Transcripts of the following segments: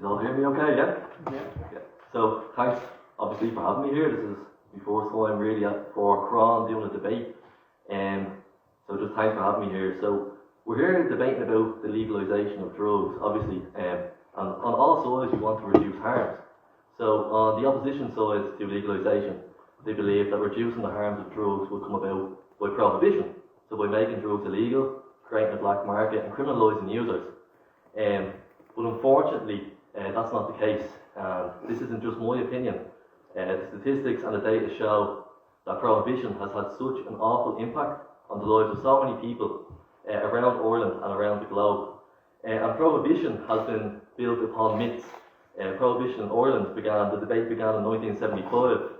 You all hear me okay, yeah? Yeah. So, thanks, obviously, for having me here. This is my first time really for Cron doing a debate. So just thanks for having me here. So, we're here debating about the legalisation of drugs, obviously, and on all sides we want to reduce harms. So, on the opposition side to legalisation, they believe that reducing the harms of drugs will come about by prohibition. So by making drugs illegal, creating a black market and criminalising users. But unfortunately, that's not the case. This isn't just my opinion. The statistics and the data show that prohibition has had such an awful impact on the lives of so many people around Ireland and around the globe. And prohibition has been built upon myths. Prohibition in Ireland the debate began in 1975,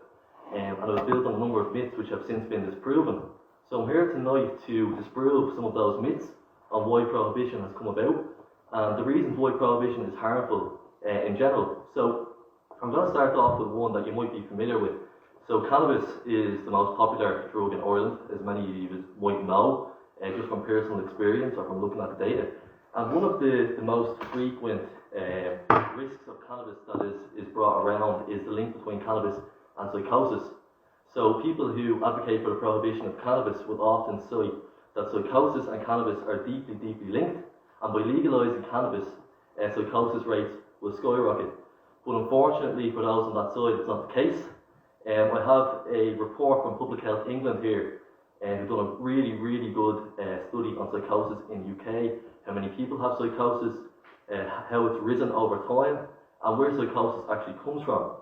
and it was built on a number of myths which have since been disproven. So I'm here tonight to disprove some of those myths on why prohibition has come about, and the reasons why prohibition is harmful in general. So I'm going to start off with one that you might be familiar with. So cannabis is the most popular drug in Ireland, as many of you might know, just from personal experience or from looking at the data. And one of the most frequent risks of cannabis that is brought around is the link between cannabis and psychosis. So people who advocate for the prohibition of cannabis will often cite that psychosis and cannabis are deeply, deeply linked, and by legalising cannabis, psychosis rates will skyrocket. But unfortunately for those on that side, it's not the case. I have a report from Public Health England here, and who've done a really, really good study on psychosis in the UK, how many people have psychosis, how it's risen over time, and where psychosis actually comes from.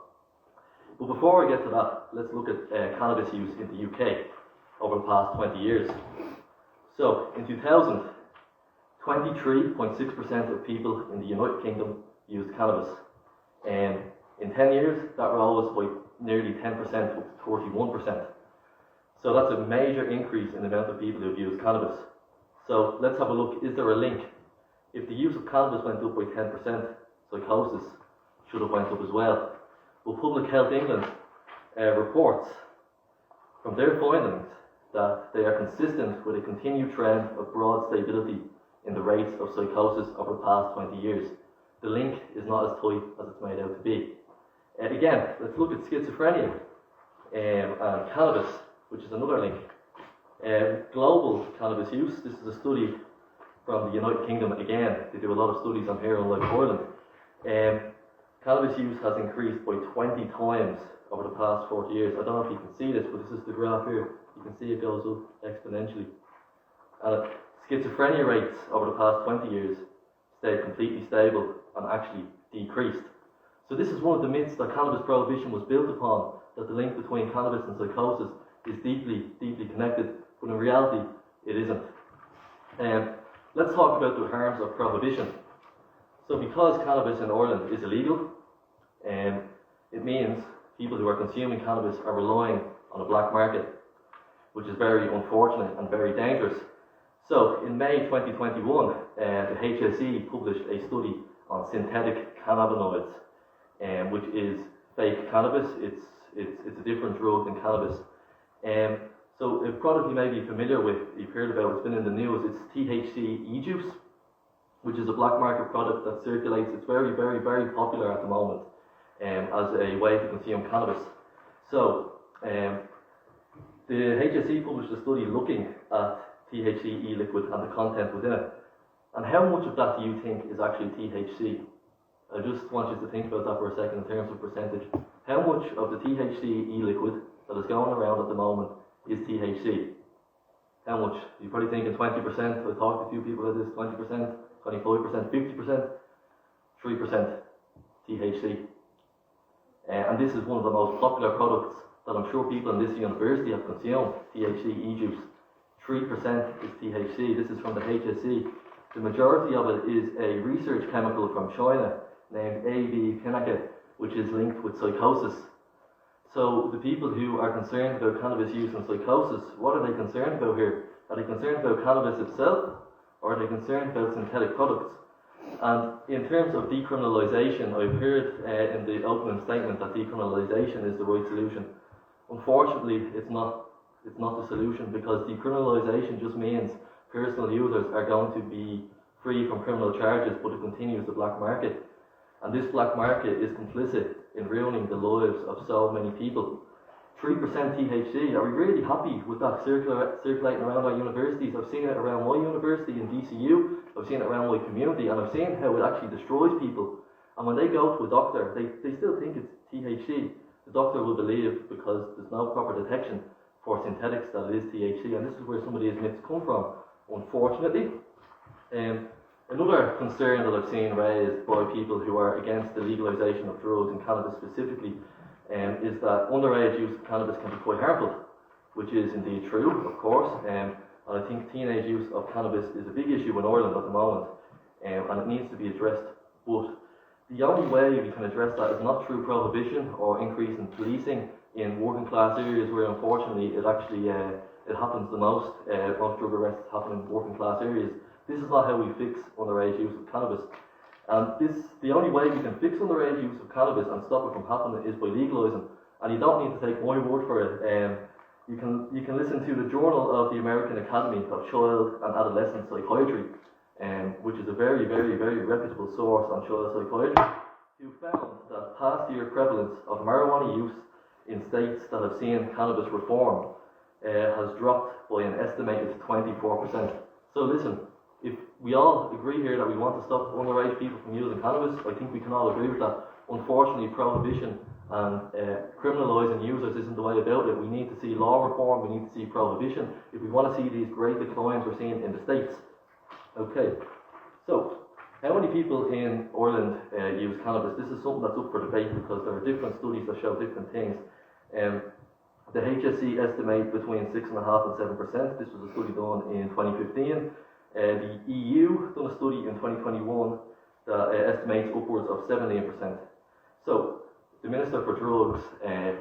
But before I get to that, let's look at cannabis use in the UK over the past 20 years. So, in 2000, 23.6% of people in the United Kingdom used cannabis. And in 10 years, that rose by nearly 10% up to 31%. So that's a major increase in the amount of people who have used cannabis. So let's have a look. Is there a link? If the use of cannabis went up by 10%, psychosis should have went up as well. But Public Health England reports from their findings that they are consistent with a continued trend of broad stability in the rates of psychosis over the past 20 years. The link is not as tight as it's made out to be. Again, let's look at schizophrenia and cannabis, which is another link. Global cannabis use, this is a study from the United Kingdom again. They do a lot of studies on here, unlike Ireland. Cannabis use has increased by 20 times over the past 40 years. I don't know if you can see this, but this is the graph here. You can see it goes up exponentially. And schizophrenia rates over the past 20 years stayed completely stable and actually decreased. So this is one of the myths that cannabis prohibition was built upon, that the link between cannabis and psychosis is deeply, deeply connected, but in reality, it isn't. Let's talk about the harms of prohibition. So because cannabis in Ireland is illegal, it means people who are consuming cannabis are relying on a black market, which is very unfortunate and very dangerous. So in May 2021, the HSE published a study on synthetic cannabinoids, which is fake cannabis. It's a different drug than cannabis. So a product you may be familiar with, you've heard about, it's been in the news, it's Thc E-Juice, which is a black market product that circulates. It's very, very, very popular at the moment as a way to consume cannabis. So the HSE published a study looking at THC e-liquid and the content within it. And how much of that do you think is actually THC? I just want you to think about that for a second in terms of percentage. How much of the THC e-liquid that is going around at the moment is THC? How much? You're probably thinking 20%. I talked to a few people about this. 20%, 25%, 50%, 3% THC. And this is one of the most popular products that I'm sure people in this university have consumed, Thc E-Juice. 3% is THC. This is from the HSE. The majority of it is a research chemical from China named AB-pinacate, which is linked with psychosis. So the people who are concerned about cannabis use and psychosis, what are they concerned about here? Are they concerned about cannabis itself, or are they concerned about synthetic products? And in terms of decriminalisation, I've heard in the opening statement that decriminalisation is the right solution. Unfortunately, it's not the solution, because decriminalisation just means personal users are going to be free from criminal charges, but it continues the black market. And this black market is complicit in ruining the lives of so many people. 3% THC, are we really happy with that circulating around our universities? I've seen it around my university in DCU, I've seen it around my community, and I've seen how it actually destroys people. And when they go to a doctor, they still think it's THC. The doctor will believe, because there's no proper detection for synthetics, that it is THC, and this is where some of these myths come from, unfortunately. Another concern that I've seen raised by people who are against the legalisation of drugs and cannabis specifically is that underage use of cannabis can be quite harmful, which is indeed true, of course, and I think teenage use of cannabis is a big issue in Ireland at the moment, and it needs to be addressed. But the only way we can address that is not through prohibition or increase in policing in working class areas where unfortunately it actually it happens the most. Most drug arrests happen in working class areas. This is not how we fix underage use of cannabis. And the only way we can fix underage use of cannabis and stop it from happening is by legalising. And you don't need to take my word for it. You can listen to the Journal of the American Academy of Child and Adolescent Psychiatry, which is a very, very, very reputable source on child psychiatry, who found that past year prevalence of marijuana use in states that have seen cannabis reform has dropped by an estimated 24%. So listen, if we all agree here that we want to stop underage people from using cannabis, I think we can all agree with that. Unfortunately, prohibition and criminalising users isn't the way about it. We need to see law reform, we need to see prohibition if we want to see these great declines we're seeing in the States. Okay, so how many people in Ireland use cannabis? This is something that's up for debate because there are different studies that show different things. The HSE estimate between 6.5% and 7%. This was a study done in 2015. The EU done a study in 2021 that estimates upwards of 17%. So, the Minister for Drugs,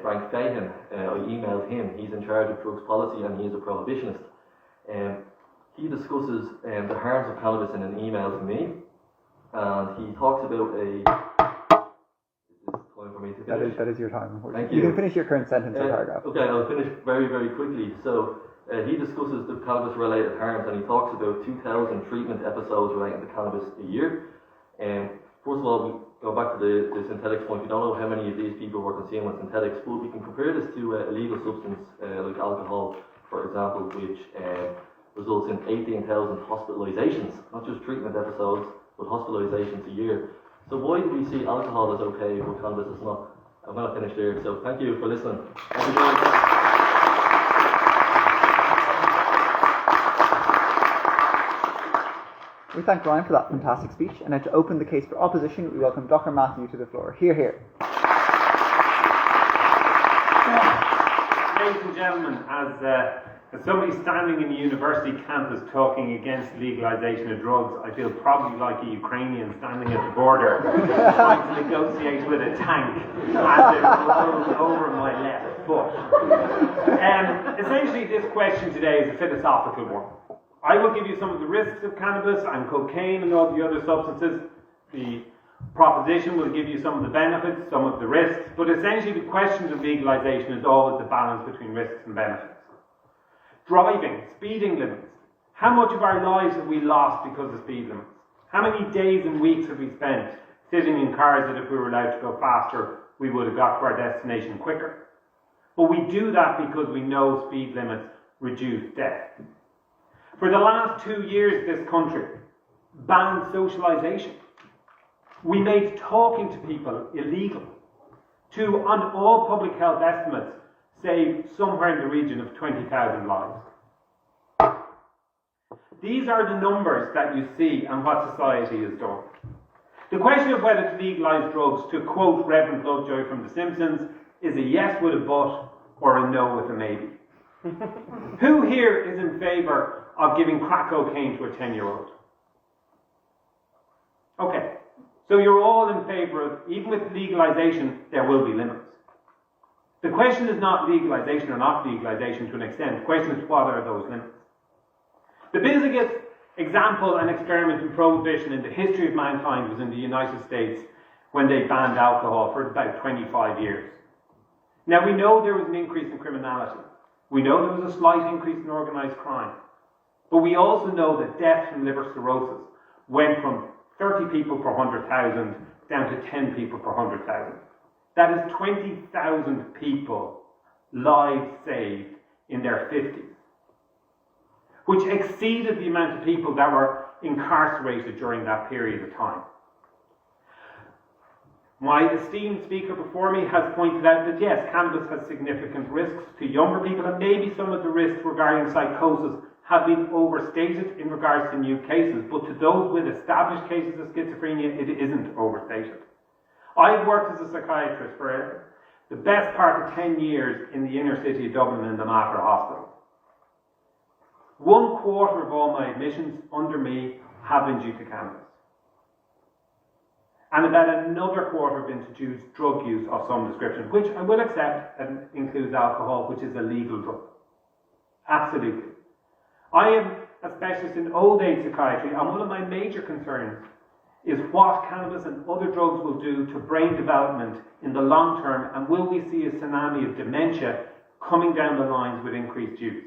Frank Fagan, I emailed him, he's in charge of drugs policy and he is a prohibitionist. He discusses the harms of cannabis in an email to me, and he talks about a... Is this time for me to finish? That is your time. Thank you. You can finish your current sentence or paragraph. Okay, I'll finish very, very quickly. So, he discusses the cannabis-related harms, and he talks about 2,000 treatment episodes relating to cannabis a year. First of all, we go back to the synthetics point. We don't know how many of these people were consuming synthetics, but we can compare this to a legal substance like alcohol, for example, which results in 18,000 hospitalizations, not just treatment episodes, but hospitalizations a year. So why do we see alcohol as okay, but cannabis is not? I'm going to finish there. So thank you for listening. Thank you. We thank Brian for that fantastic speech, and now to open the case for opposition, we welcome Dr. Matthew to the floor. Hear, hear. Ladies and gentlemen, as somebody standing in a university campus talking against legalisation of drugs, I feel probably like a Ukrainian standing at the border trying to negotiate with a tank as it rolls over my left foot. Essentially, this question today is a philosophical one. I will give you some of the risks of cannabis and cocaine and all the other substances. The proposition will give you some of the benefits, some of the risks, but essentially the question of legalisation is always the balance between risks and benefits. Driving, speeding limits. How much of our lives have we lost because of speed limits? How many days and weeks have we spent sitting in cars that if we were allowed to go faster, we would have got to our destination quicker? But we do that because we know speed limits reduce death. For the last 2 years, this country banned socialisation. We made talking to people illegal to, on all public health estimates, save somewhere in the region of 20,000 lives. These are the numbers that you see and what society has done. The question of whether to legalise drugs, to quote Reverend Lovejoy from The Simpsons, is a yes with a but or a no with a maybe. Who here is in favour of giving crack cocaine to a 10-year-old? Okay, so you're all in favour of, even with legalisation, there will be limits. The question is not legalisation or not legalisation to an extent. The question is, what are those limits? The biggest example and experiment in prohibition in the history of mankind was in the United States when they banned alcohol for about 25 years. Now, we know there was an increase in criminality. We know there was a slight increase in organised crime. But we also know that death from liver cirrhosis went from 30 people per 100,000 down to 10 people per 100,000. That is 20,000 people lives saved in their 50s, which exceeded the amount of people that were incarcerated during that period of time. My esteemed speaker before me has pointed out that yes, cannabis has significant risks to younger people, and maybe some of the risks regarding psychosis have been overstated in regards to new cases, but to those with established cases of schizophrenia, it isn't overstated. I've worked as a psychiatrist for the best part of 10 years in the inner city of Dublin in the Mater Hospital. 1/4 of all my admissions under me have been due to cannabis. And about another quarter have been to do drug use of some description, which I will accept and includes alcohol, which is a legal drug. Absolutely. I am a specialist in old age psychiatry, and one of my major concerns is what cannabis and other drugs will do to brain development in the long term, and will we see a tsunami of dementia coming down the lines with increased use.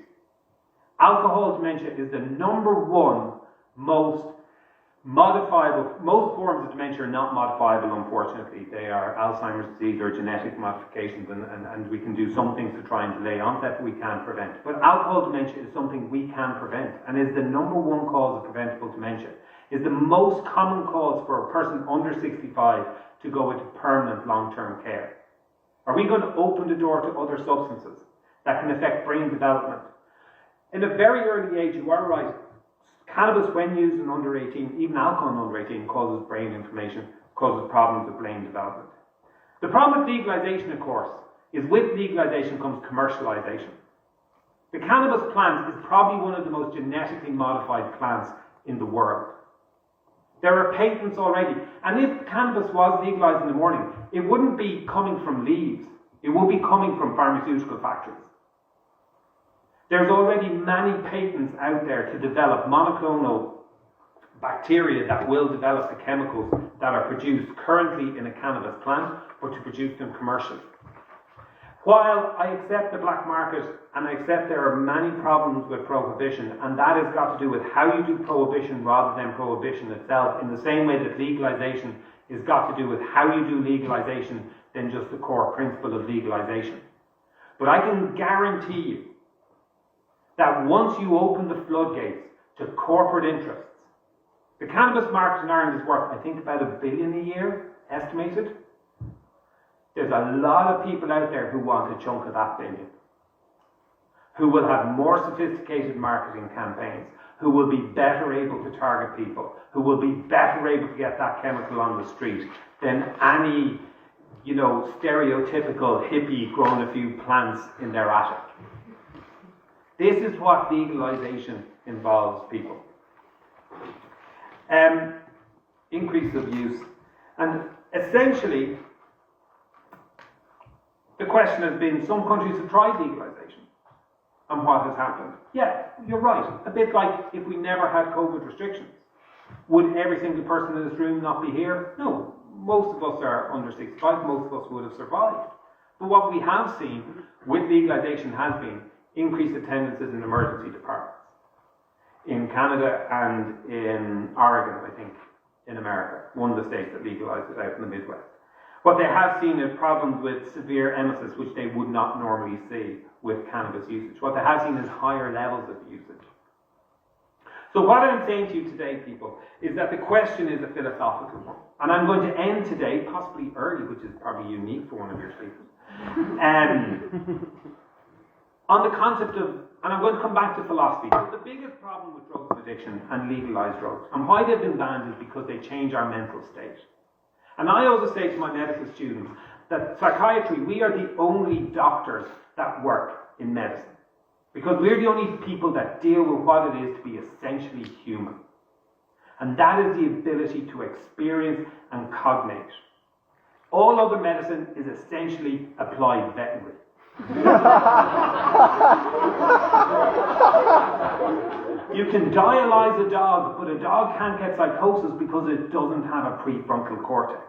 Alcohol dementia is the number one most modifiable. Most forms of dementia are not modifiable, unfortunately. They are Alzheimer's disease or genetic modifications, and we can do some things to try and delay onset, but we can't prevent. But alcohol dementia is something we can prevent, and is the number one cause of preventable dementia. Is the most common cause for a person under 65 to go into permanent long-term care. Are we going to open the door to other substances that can affect brain development? In a very early age, you are right. Cannabis, when used in under 18, even alcohol in under 18, causes brain inflammation, causes problems with brain development. The problem with legalization, of course, is with legalization comes commercialization. The cannabis plant is probably one of the most genetically modified plants in the world. There are patents already. And if cannabis was legalized in the morning, it wouldn't be coming from leaves. It would be coming from pharmaceutical factories. There's already many patents out there to develop monoclonal bacteria that will develop the chemicals that are produced currently in a cannabis plant, but to produce them commercially. While I accept the black market, and I accept there are many problems with prohibition, and that has got to do with how you do prohibition rather than prohibition itself, in the same way that legalization has got to do with how you do legalization than just the core principle of legalization. But I can guarantee you that once you open the floodgates to corporate interests, the cannabis market in Ireland is worth, I think, about $1 billion a year, estimated. There's a lot of people out there who want a chunk of that billion, who will have more sophisticated marketing campaigns, who will be better able to target people, who will be better able to get that chemical on the street than any, stereotypical hippie growing a few plants in their attic. This is what legalization involves, people. Increase of use. And essentially, the question has been, some countries have tried legalization. And what has happened? Yeah, you're right. A bit like if we never had COVID restrictions. Would every single person in this room not be here? No. Most of us are under 65. Most of us would have survived. But what we have seen with legalization has been increased attendances in emergency departments. In Canada and in Oregon, I think, in America, one of the states that legalized it out in the Midwest. What they have seen is problems with severe emesis, which they would not normally see with cannabis usage. What they have seen is higher levels of usage. So what I'm saying to you today, people, is that the question is a philosophical one. And I'm going to end today, possibly early, which is probably unique for one of your speakers, on the concept of, and I'm going to come back to philosophy. The biggest problem with drugs of addiction and legalised drugs, and why they've been banned, is because they change our mental state. And I always say to my medical students that psychiatry, we are the only doctors that work in medicine. Because we're the only people that deal with what it is to be essentially human. And that is the ability to experience and cognate. All other medicine is essentially applied veterinary. You can dialyze a dog, but a dog can't get psychosis because it doesn't have a prefrontal cortex.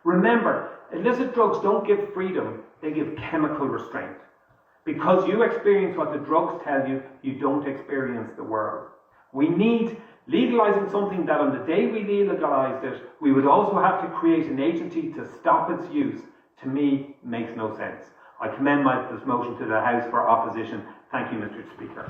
Remember, illicit drugs don't give freedom, they give chemical restraint. Because you experience what the drugs tell you, you don't experience the world. We need Legalising something that on the day we legalised it, we would also have to create an agency to stop its use, to me, makes no sense. I commend this motion to the House for opposition. Thank you, Mr. Speaker.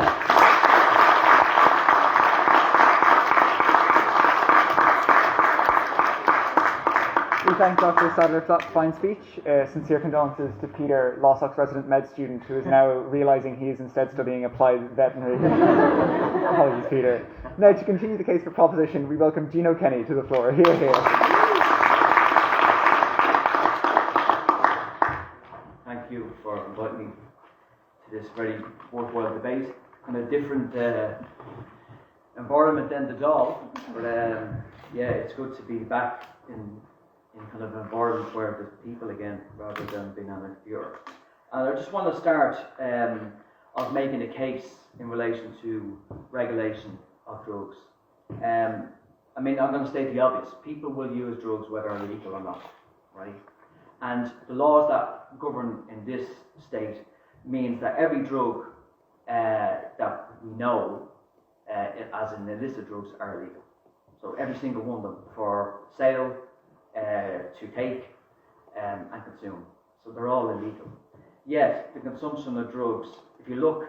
We thank Dr. Sadler for that fine speech. Sincere condolences to Peter, Lossock's resident med student, who is now realising he is instead studying applied veterinary. Apologies, Peter. Now, to continue the case for proposition, we welcome Gino Kenny to the floor. Hear, hear. Thank you for inviting me to this very worthwhile debate. In a different environment than the Dáil, but yeah, it's good to be back in kind of an environment where there's people again, rather than being on a computer. And I just want to start of making a case in relation to regulation of drugs. I mean, I'm going to state the obvious. People will use drugs whether they're legal or not, right? And the laws that govern in this state means that every drug that we know, as in illicit drugs, are illegal. So every single one of them for sale, to take and consume. So they're all illegal. Yet, the consumption of drugs, if you look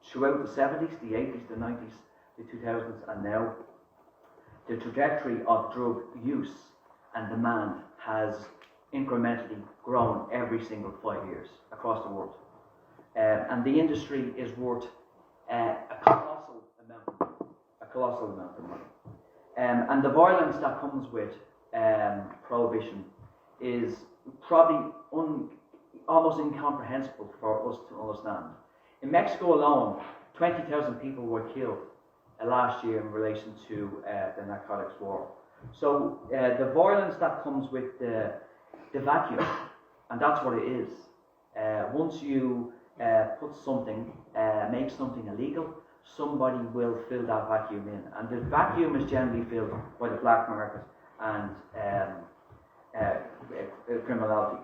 throughout the 70s, the 80s, the 90s, the 2000s, and now, the trajectory of drug use and demand has incrementally grown every single 5 years across the world. And the industry is worth a colossal amount of money. And the violence that comes with prohibition is probably almost incomprehensible for us to understand. In Mexico alone, 20,000 people were killed last year in relation to the narcotics war. So the violence that comes with the vacuum, and that's what it is. Once you put something, make something illegal, somebody will fill that vacuum in. And the vacuum is generally filled by the black market and criminality.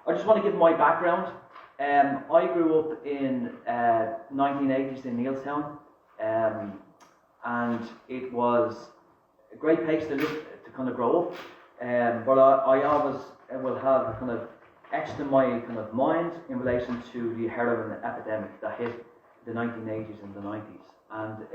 I just want to give my background. I grew up in 1980s in Neilstown, and it was a great place to live, to kind of grow up. But I always will have a kind of etched in my kind of mind in relation to the heroin epidemic that hit the 1980s and the 90s. And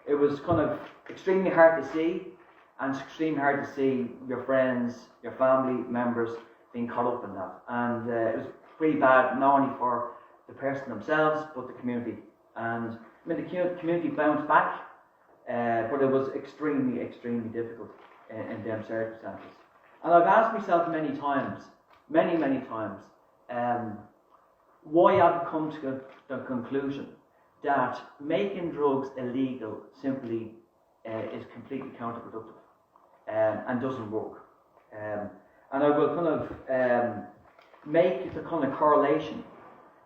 it was kind of extremely hard to see, and it's extremely hard to see your friends, your family members being caught up in that. And it was pretty bad, not only for the person themselves, but the community. And I mean, the community bounced back, but it was extremely, extremely difficult in them circumstances. And I've asked myself many times, why I've come to the conclusion that making drugs illegal simply is completely counterproductive and doesn't work. And I will kind of make the kind of correlation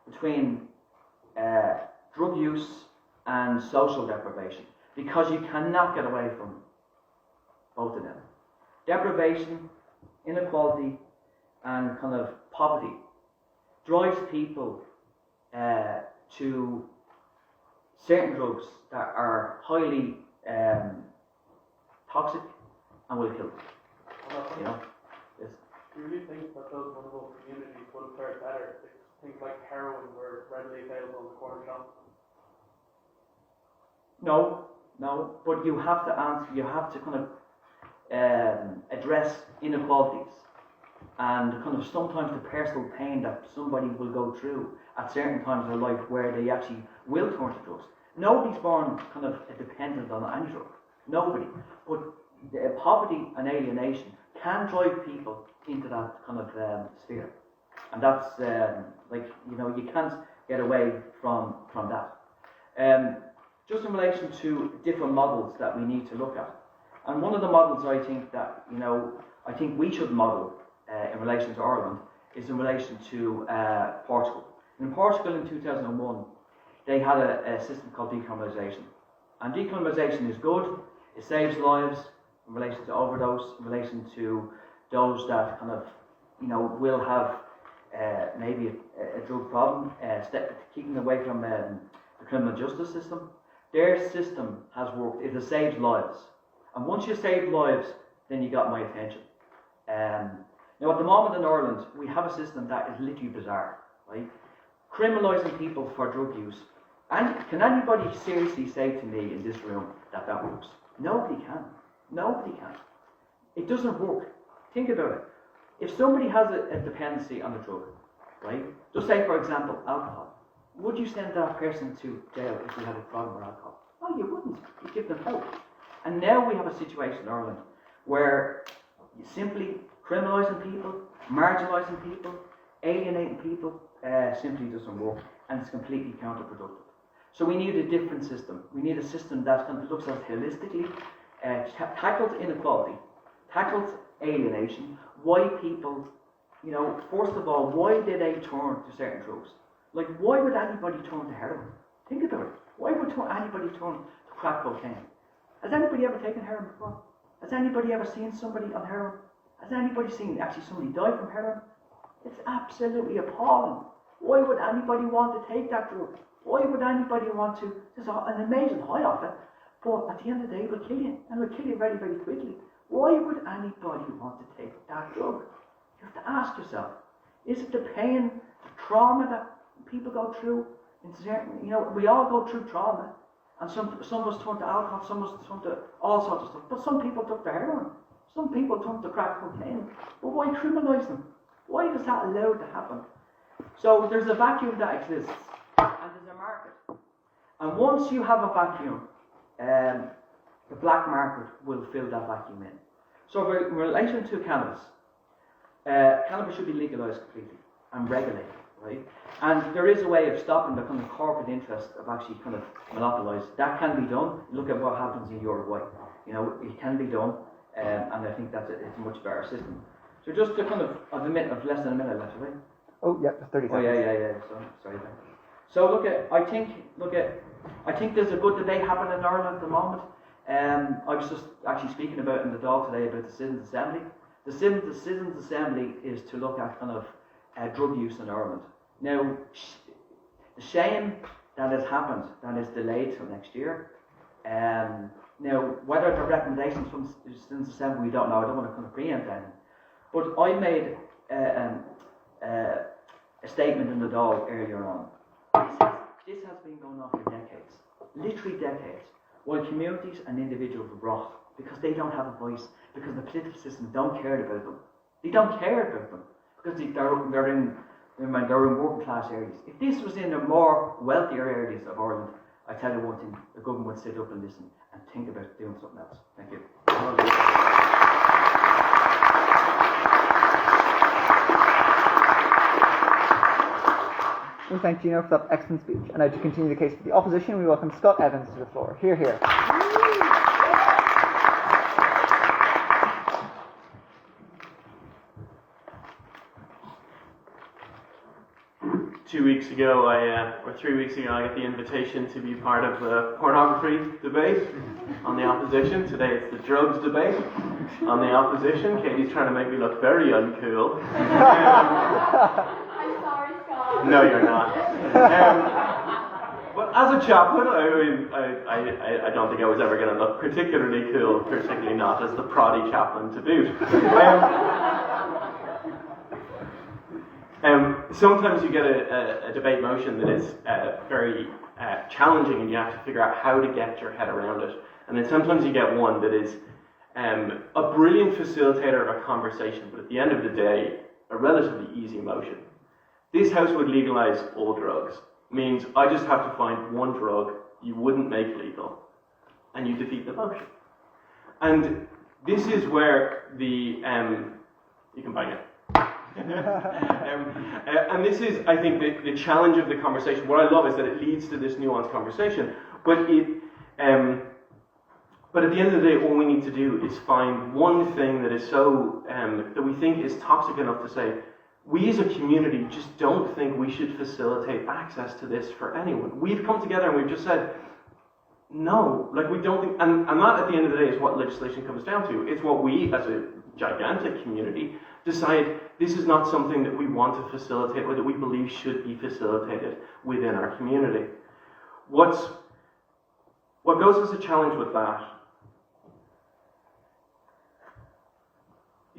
between drug use and social deprivation, because you cannot get away from both of them. Deprivation, inequality, and kind of poverty drives people to certain drugs that are highly toxic and will kill them. You know? Yes. Do you really think that those vulnerable communities would have fared better if things like heroin were readily available in the corner shop? No, but you have to answer, you have to kind of address inequalities and kind of sometimes the personal pain that somebody will go through at certain times in their life where they actually will turn to drugs. Nobody's born kind of dependent on any drug. Nobody. But poverty and alienation can drive people into that kind of sphere. And that's, you can't get away from that. Just in relation to different models that we need to look at. And one of the models I think that, I think we should model in relation to Ireland is in relation to Portugal. In Portugal in 2001, they had a system called decriminalisation. And decriminalisation is good, it saves lives in relation to overdose, in relation to those that kind of, will have maybe a drug problem, keeping away from the criminal justice system. Their system has worked, it has saved lives. And once you save lives, then you got my attention. Now, at the moment in Ireland, we have a system that is literally bizarre, right? Criminalising people for drug use. And can anybody seriously say to me in this room that that works? Nobody can. Nobody can. It doesn't work. Think about it. If somebody has a dependency on a drug, right? Just say, for example, alcohol. Would you send that person to jail if you had a problem with alcohol? No, you wouldn't. You give them help. And now we have a situation in Ireland where you simply criminalising people, marginalising people, alienating people simply doesn't work, and it's completely counterproductive. So we need a different system. We need a system that looks at holistically, tackles inequality, tackles alienation, why people, first of all, why did they turn to certain drugs? Like, why would anybody turn to heroin? Think about it. Why would anybody turn to crack cocaine? Has anybody ever taken heroin before? Has anybody ever seen somebody on heroin? Has anybody seen actually somebody die from heroin? It's absolutely appalling. Why would anybody want to take that drug? Why would anybody want to? There's an amazing high off it, but at the end of the day, it will kill you, and it will kill you very, very quickly. Why would anybody want to take that drug? You have to ask yourself, is it the pain, the trauma that people go through? In certain, we all go through trauma, and some of us turn to alcohol, some of us turn to all sorts of stuff, but some people took to heroin, some people turn to crack cocaine. But why criminalise them? Why is that allowed to happen? So there's a vacuum that exists, and there's a market. And once you have a vacuum, the black market will fill that vacuum in. So in relation to cannabis, cannabis should be legalised completely and regulated, right? And there is a way of stopping the kind of corporate interest of actually kind of monopolised. That can be done. Look at what happens in Uruguay. It can be done, and I think it's a much better system. So just to kind of less than a minute left, right? Oh, yeah, 30 seconds. Oh, yeah. Sorry. So I think there's a good debate happening in Ireland at the moment. I was just actually speaking about in the Dáil today about the Citizens' Assembly. The Citizens' Assembly is to look at kind of drug use in Ireland. Now, the shame that has happened, that is delayed till next year. Now, whether the recommendations from the Citizens' Assembly, we don't know. I don't want to kind of preempt anything. But I made a statement in the Dáil earlier on. This has been going on for decades, literally decades, while communities and individuals rot because they don't have a voice, because the political system don't care about them. They don't care about them because they're in working class areas. If this was in the more wealthier areas of Ireland, I tell you one thing, the government would sit up and listen and think about doing something else. Thank you. We thank Gino for that excellent speech. And now to continue the case for the opposition, we welcome Scott Evans to the floor. Hear, hear. 2 weeks ago, or 3 weeks ago, I got the invitation to be part of the pornography debate on the opposition. Today it's the drugs debate on the opposition. Katie's trying to make me look very uncool. I'm sorry, Scott. No, you're not. But as a chaplain, I don't think I was ever going to look particularly cool, particularly not as the proddy chaplain to boot. Sometimes you get a debate motion that is very challenging, and you have to figure out how to get your head around it. And then sometimes you get one that is a brilliant facilitator of a conversation, but at the end of the day, a relatively easy motion. This House would legalise all drugs. Means I just have to find one drug you wouldn't make legal, and you defeat the motion. And this is where the you can bang it. And this is, I think, the challenge of the conversation. What I love is that it leads to this nuanced conversation. But at the end of the day, all we need to do is find one thing that is so that we think is toxic enough to say, we as a community just don't think we should facilitate access to this for anyone. We've come together and we've just said, no, like we don't think, and that at the end of the day is what legislation comes down to. It's what we as a gigantic community decide this is not something that we want to facilitate or that we believe should be facilitated within our community. What goes as a challenge with that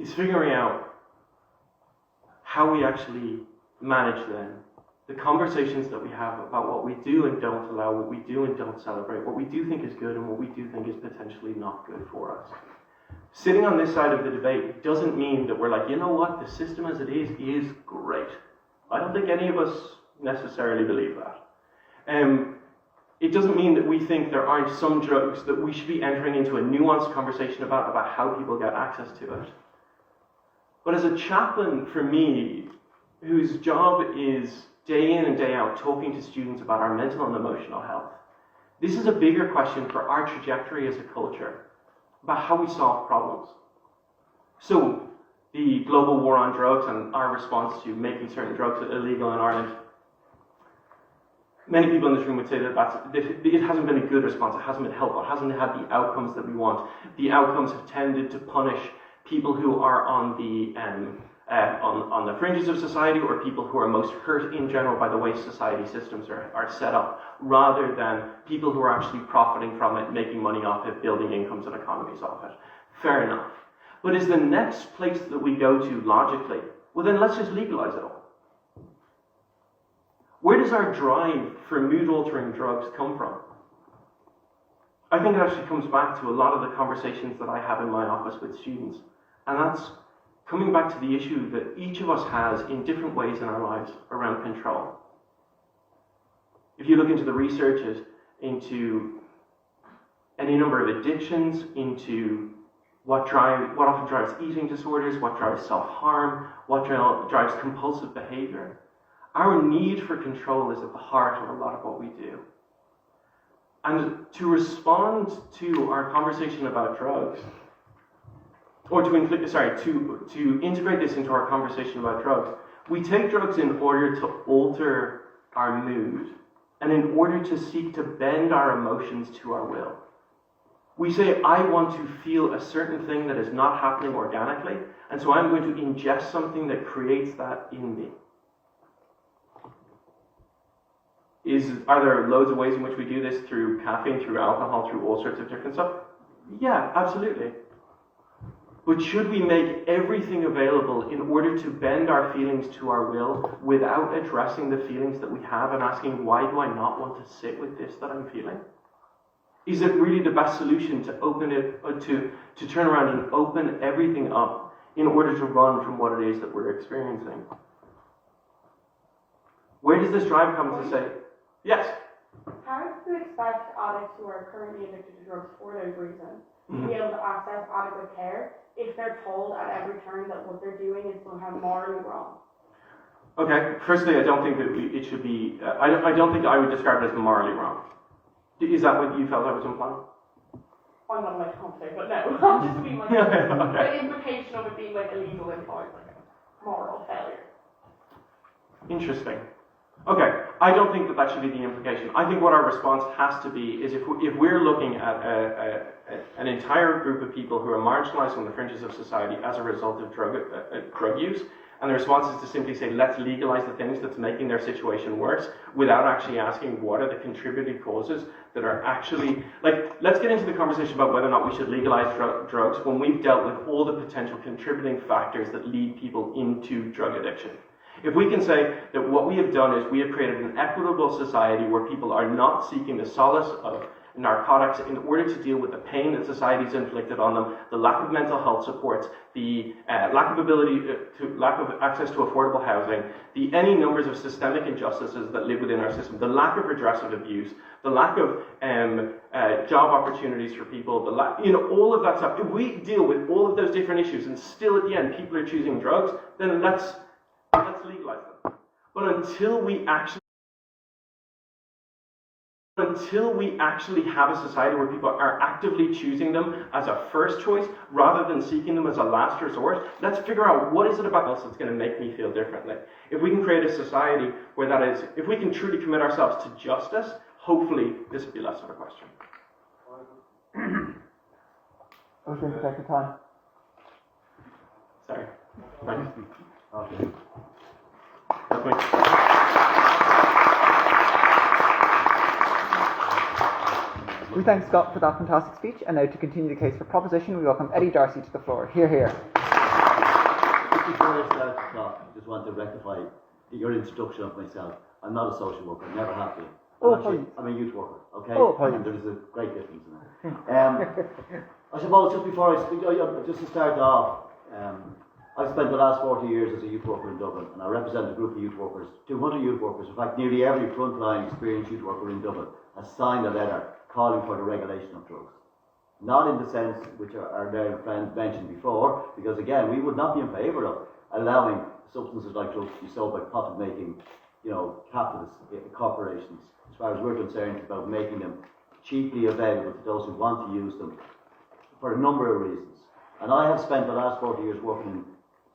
is figuring out how we actually manage then the conversations that we have about what we do and don't allow, what we do and don't celebrate, what we do think is good and what we do think is potentially not good for us. Sitting on this side of the debate doesn't mean that we're like, you know what, the system as it is great. I don't think any of us necessarily believe that. It doesn't mean that we think there aren't some drugs that we should be entering into a nuanced conversation about how people get access to it. But as a chaplain, for me, whose job is day in and day out talking to students about our mental and emotional health, this is a bigger question for our trajectory as a culture, about how we solve problems. So, the global war on drugs and our response to making certain drugs illegal in Ireland. Many people in this room would say that it hasn't been a good response, it hasn't been helpful, it hasn't had the outcomes that we want. The outcomes have tended to punish people who are on the fringes of society, or people who are most hurt in general by the way society systems are set up, rather than people who are actually profiting from it, making money off it, building incomes and economies off it. Fair enough. But is the next place that we go to logically, well then let's just legalize it all. Where does our drive for mood-altering drugs come from? I think it actually comes back to a lot of the conversations that I have in my office with students. And that's coming back to the issue that each of us has in different ways in our lives around control. If you look into the research into any number of addictions, into what often drives eating disorders, what drives self-harm, what drives compulsive behavior, our need for control is at the heart of a lot of what we do. And to respond to our conversation about drugs, or to integrate this into our conversation about drugs, we take drugs in order to alter our mood, and in order to seek to bend our emotions to our will. We say, I want to feel a certain thing that is not happening organically, and so I'm going to ingest something that creates that in me. Are there loads of ways in which we do this, through caffeine, through alcohol, through all sorts of different stuff? Yeah, absolutely. But should we make everything available in order to bend our feelings to our will without addressing the feelings that we have and asking, why do I not want to sit with this that I'm feeling? Is it really the best solution to open it, to turn around and open everything up in order to run from what it is that we're experiencing? Where does this drive come to say? Yes? How do you expect addicts who are currently addicted to drugs for those reasons to be able to access adequate care if they're told at every turn that what they're doing is somehow morally wrong? Okay, firstly, I don't think that it should be, I don't think I would describe it as morally wrong. Is that what you felt I was implying? I'm not allowed to comment there, but no. I'm just being like, the implication of it being like illegal implies like a moral failure. Interesting. Okay, I don't think that should be the implication. I think what our response has to be is if we're looking at an entire group of people who are marginalized on the fringes of society as a result of drug use, and the response is to simply say, let's legalize the things that's making their situation worse, without actually asking what are the contributing causes that are actually, let's get into the conversation about whether or not we should legalize drugs when we've dealt with all the potential contributing factors that lead people into drug addiction. If we can say that what we have done is we have created an equitable society where people are not seeking the solace of narcotics in order to deal with the pain that society has inflicted on them, the lack of mental health supports, the lack of access to affordable housing, the any numbers of systemic injustices that live within our system, the lack of redressive abuse, the lack of job opportunities for people, all of that stuff. If we deal with all of those different issues and still at the end people are choosing drugs, then let's legalize them. But until we actually have a society where people are actively choosing them as a first choice rather than seeking them as a last resort, let's figure out what is it about us that's going to make me feel differently. If we can create a society where that is, if we can truly commit ourselves to justice, hopefully this will be less of a question. I was going to take the time. Sorry. Okay. That's me. We thank Scott for that fantastic speech, and now to continue the case for proposition, we welcome Eddie Darcy to the floor. Hear, hear. before I start to talk, I just want to rectify your introduction of myself. I'm not a social worker, never have been. I'm a youth worker, okay? And there's a great difference in that. I suppose just before I speak, just to start off, I've spent the last 40 years as a youth worker in Dublin, and I represent a group of youth workers, 200 youth workers. In fact, nearly every frontline experienced youth worker in Dublin has signed a letter calling for the regulation of drugs. Not in the sense which our dear friend mentioned before, because again, we would not be in favour of allowing substances like drugs to be sold by profit-making, capitalist corporations. As far as we're concerned, it's about making them cheaply available to those who want to use them for a number of reasons. And I have spent the last 40 years working in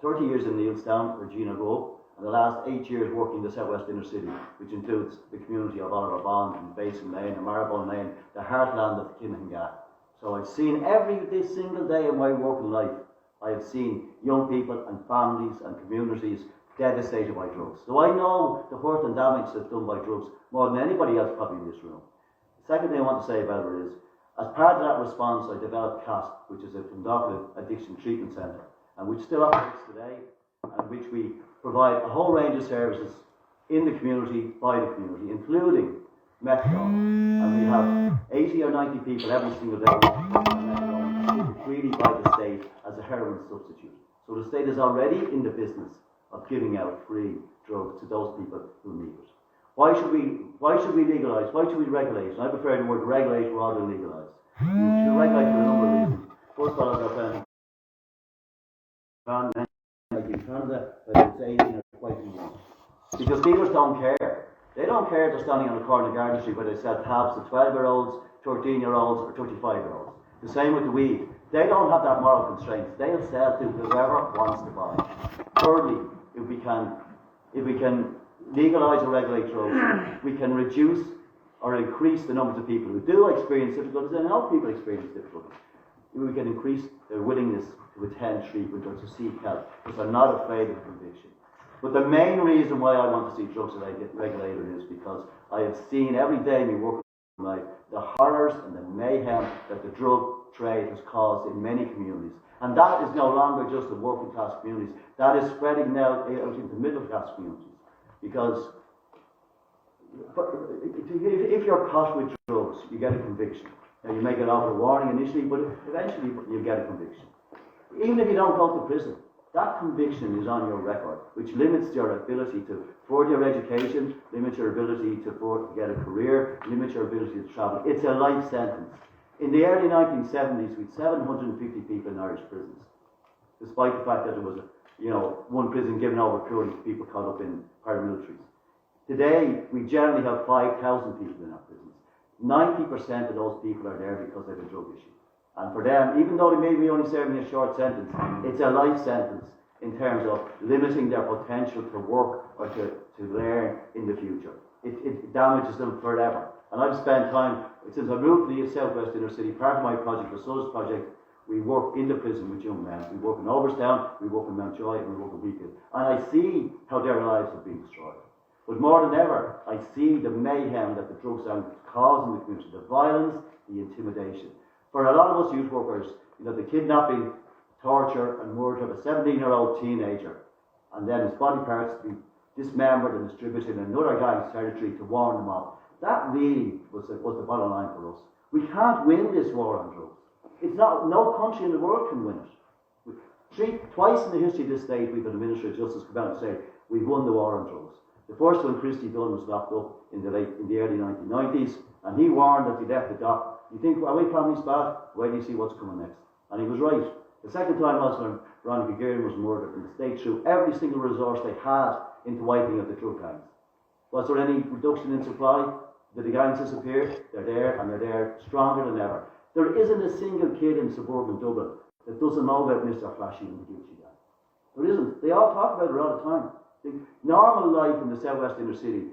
30 years in Neilstown, Regina Grove, and the last 8 years working in the South West Inner City, which includes the community of Oliver Bond and Basin Lane and Marylebone Lane, the heartland of Kinningat. So I've seen every single day of my working life, I have seen young people and families and communities devastated by drugs. So I know the hurt and damage that's done by drugs more than anybody else probably in this room. The second thing I want to say about it is, as part of that response, I developed CASP, which is a Conductive Addiction Treatment Centre, and which still operates today, and which we provide a whole range of services in the community, by the community, including methadone. And we have 80 or 90 people every single day on methadone, freely by the state as a heroin substitute. So the state is already in the business of giving out free drugs to those people who need it. Why should we legalise? Why should we regulate? And I prefer the word regulate rather than legalise. We should regulate for a number of reasons. First of all, as I found in Canada, it's 18 or 21. Because dealers don't care. They don't care if they're standing on the corner of Garden Street where they sell tabs to 12-year-olds, 13-year-olds, or 35-year-olds. The same with the weed. They don't have that moral constraints. They'll sell to whoever wants to buy. Thirdly, if we can legalise or regulate drugs, we can reduce or increase the numbers of people who do experience difficulties, and how people experience difficulties. We can increase their willingness to attend treatment or to seek help, because they're not afraid of conviction. But the main reason why I want to see drugs regulated is because I have seen every day in my work life the horrors and the mayhem that the drug trade has caused in many communities. And that is no longer just the working class communities, that is spreading now out into middle class communities. Because if you're caught with drugs, you get a conviction. Now you may get off a warning initially, but eventually you get a conviction. Even if you don't go to prison, that conviction is on your record, which limits your ability to further your education, limits your ability to get a career, limits your ability to travel. It's a life sentence. In the early 1970s, we had 750 people in Irish prisons, despite the fact that there was one prison given over purely to people caught up in paramilitaries. Today, we generally have 5,000 people in our prisons. 90% of those people are there because they have a drug issue. And for them, even though they may be only serving a short sentence, it's a life sentence in terms of limiting their potential to work or to learn in the future. It damages them forever. And I've spent time, since I moved to the South West Inner City, part of my project, the SUS project, we work in the prison with young men. We work in Overstown, we work in Mountjoy, and we work in Beacon. And I see how their lives have been destroyed. But more than ever, I see the mayhem that the drugs are causing the community, the violence, the intimidation. For a lot of us youth workers, the kidnapping, torture, and murder of a 17-year-old teenager, and then his body parts to be dismembered and distributed in another gang's territory to warn them off. That really was the bottom line for us. We can't win this war on drugs. It's not, no country in the world can win it. Twice in the history of this state, we've had a Minister of Justice come out and say, we've won the war on drugs. The first one, Christy Dunn, was locked up in the early 1990s, and he warned as he left the dock, you think, are we families bad? Wait till you see what's coming next. And he was right. The second time was when Veronica Guerin was murdered, and the state threw every single resource they had into wiping out the drug gangs. Was there any reduction in supply? Did the gangs disappear? They're there, and they're there stronger than ever. There isn't a single kid in suburban Dublin that doesn't know about Mr. Flashy and the Gucci gang. There isn't. They all talk about it all the time. The normal life in the South West Inner City,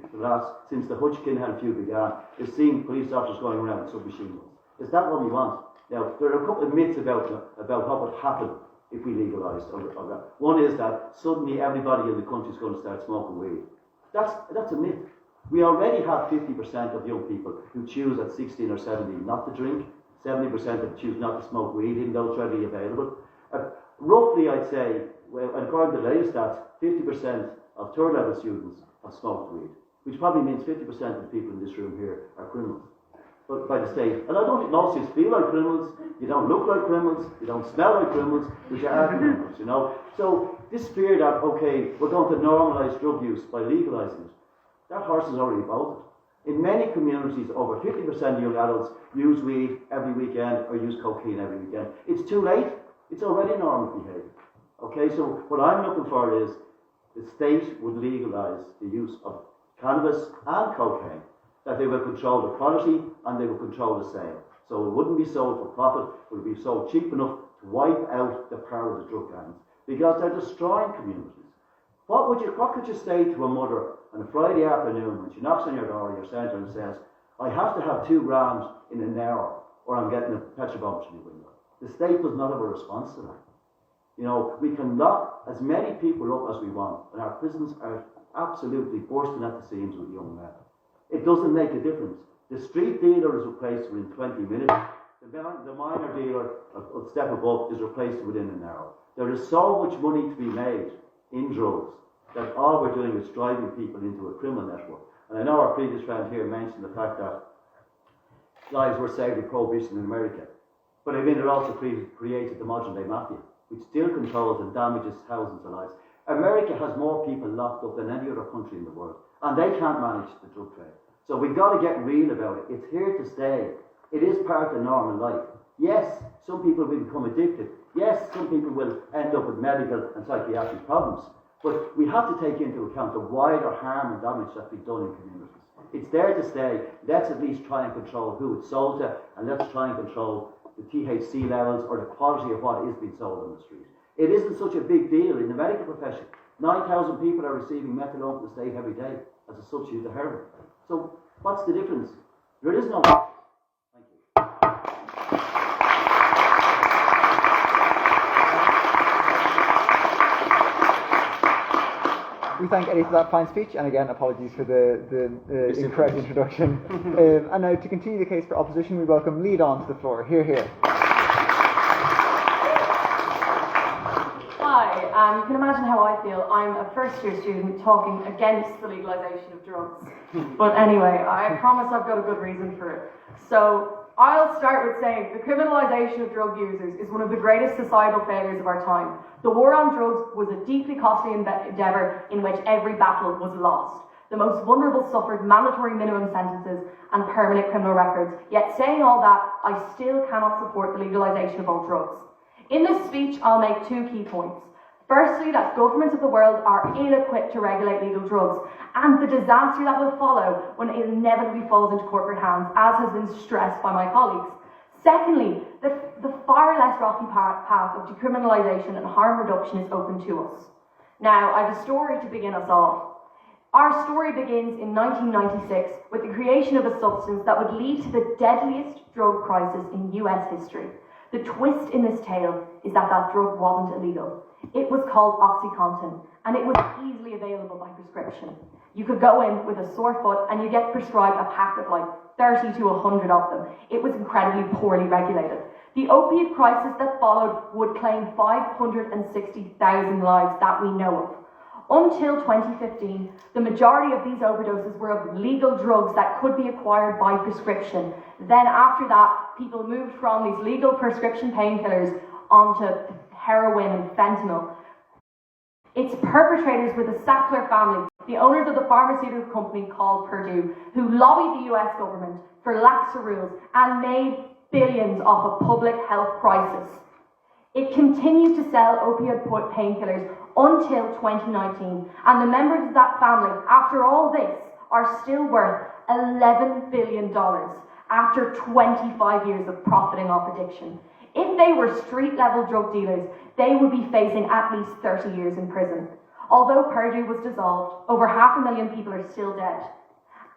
since the Hutchkin-Hill feud began, is seeing police officers going around with submachine guns. Is that what we want? Now, there are a couple of myths about what would happen if we legalised. One is that suddenly everybody in the country is going to start smoking weed. That's a myth. We already have 50% of young people who choose at 16 or 17 not to drink, 70% that choose not to smoke weed, even though it's readily available. Roughly, I'd say, according to the latest stats, 50% of third level students have smoked weed, which probably means 50% of the people in this room here are criminals. But by the state. And I don't think most of you feel like criminals, you don't look like criminals, you don't smell like criminals, but you are criminals, you know. So this fear that, okay, we're going to normalise drug use by legalising it, that horse is already bolted. In many communities, over 50% of young adults use weed every weekend or use cocaine every weekend. It's too late. It's already normal behaviour. Okay, so what I'm looking for is the state would legalise the use of cannabis and cocaine, that they will control the quality and they will control the sale. So it wouldn't be sold for profit, it would be sold cheap enough to wipe out the power of the drug gangs, because they're destroying communities. What could you say to a mother on a Friday afternoon when she knocks on your door or your centre and says, I have to have 2 grams in an hour or I'm getting a petrol bomb through the window? The state does not have a response to that. You know, we can lock as many people up as we want, and our prisons are absolutely bursting at the seams with young men. It doesn't make a difference. The street dealer is replaced within 20 minutes. The minor dealer, a step above, is replaced within an hour. There is so much money to be made in drugs that all we're doing is driving people into a criminal network. And I know our previous friend here mentioned the fact that lives were saved with Prohibition in America. But I mean, it also created the modern day mafia, which still controls and damages thousands of lives. America has more people locked up than any other country in the world, and they can't manage the drug trade. So we've got to get real about it. It's here to stay. It is part of normal life. Yes, some people will become addicted. Yes, some people will end up with medical and psychiatric problems. But we have to take into account the wider harm and damage that's been done in communities. It's there to stay. Let's at least try and control who it's sold to, and let's try and control the THC levels or the quality of what is being sold on the street. It isn't such a big deal in the medical profession. 9,000 people are receiving methadone from the state every day as a substitute to heroin. So what's the difference? There is no. Thank you. We thank Eddie for that fine speech, and again, apologies for the incorrect introduction. And now, to continue the case for opposition, we welcome Lead On to the floor. Hear, hear. Hi, you can imagine how I feel. I'm a first-year student talking against the legalisation of drugs. But anyway, I promise I've got a good reason for it. So, I'll start with saying the criminalisation of drug users is one of the greatest societal failures of our time. The war on drugs was a deeply costly endeavour in which every battle was lost. The most vulnerable suffered mandatory minimum sentences and permanent criminal records. Yet saying all that, I still cannot support the legalisation of all drugs. In this speech, I'll make 2 key points. Firstly, that governments of the world are ill-equipped to regulate legal drugs, and the disaster that will follow when it inevitably falls into corporate hands, as has been stressed by my colleagues. Secondly, the far less rocky path of decriminalisation and harm reduction is open to us. Now, I have a story to begin us all. Our story begins in 1996 with the creation of a substance that would lead to the deadliest drug crisis in US history. The twist in this tale is that that drug wasn't illegal. It was called OxyContin, and it was easily available by prescription. You could go in with a sore foot and you get prescribed a pack of like 30 to 100 of them. It was incredibly poorly regulated. The opiate crisis that followed would claim 560,000 lives that we know of. Until 2015, the majority of these overdoses were of legal drugs that could be acquired by prescription. Then after that, people moved from these legal prescription painkillers onto heroin and fentanyl. Its perpetrators were the Sackler family, the owners of the pharmaceutical company called Purdue, who lobbied the US government for laxer rules and made billions off a public health crisis. It continued to sell opioid painkillers until 2019, and the members of that family, after all this, are still worth $11 billion after 25 years of profiting off addiction. If they were street-level drug dealers, they would be facing at least 30 years in prison. Although Purdue was dissolved, over 500,000 people are still dead,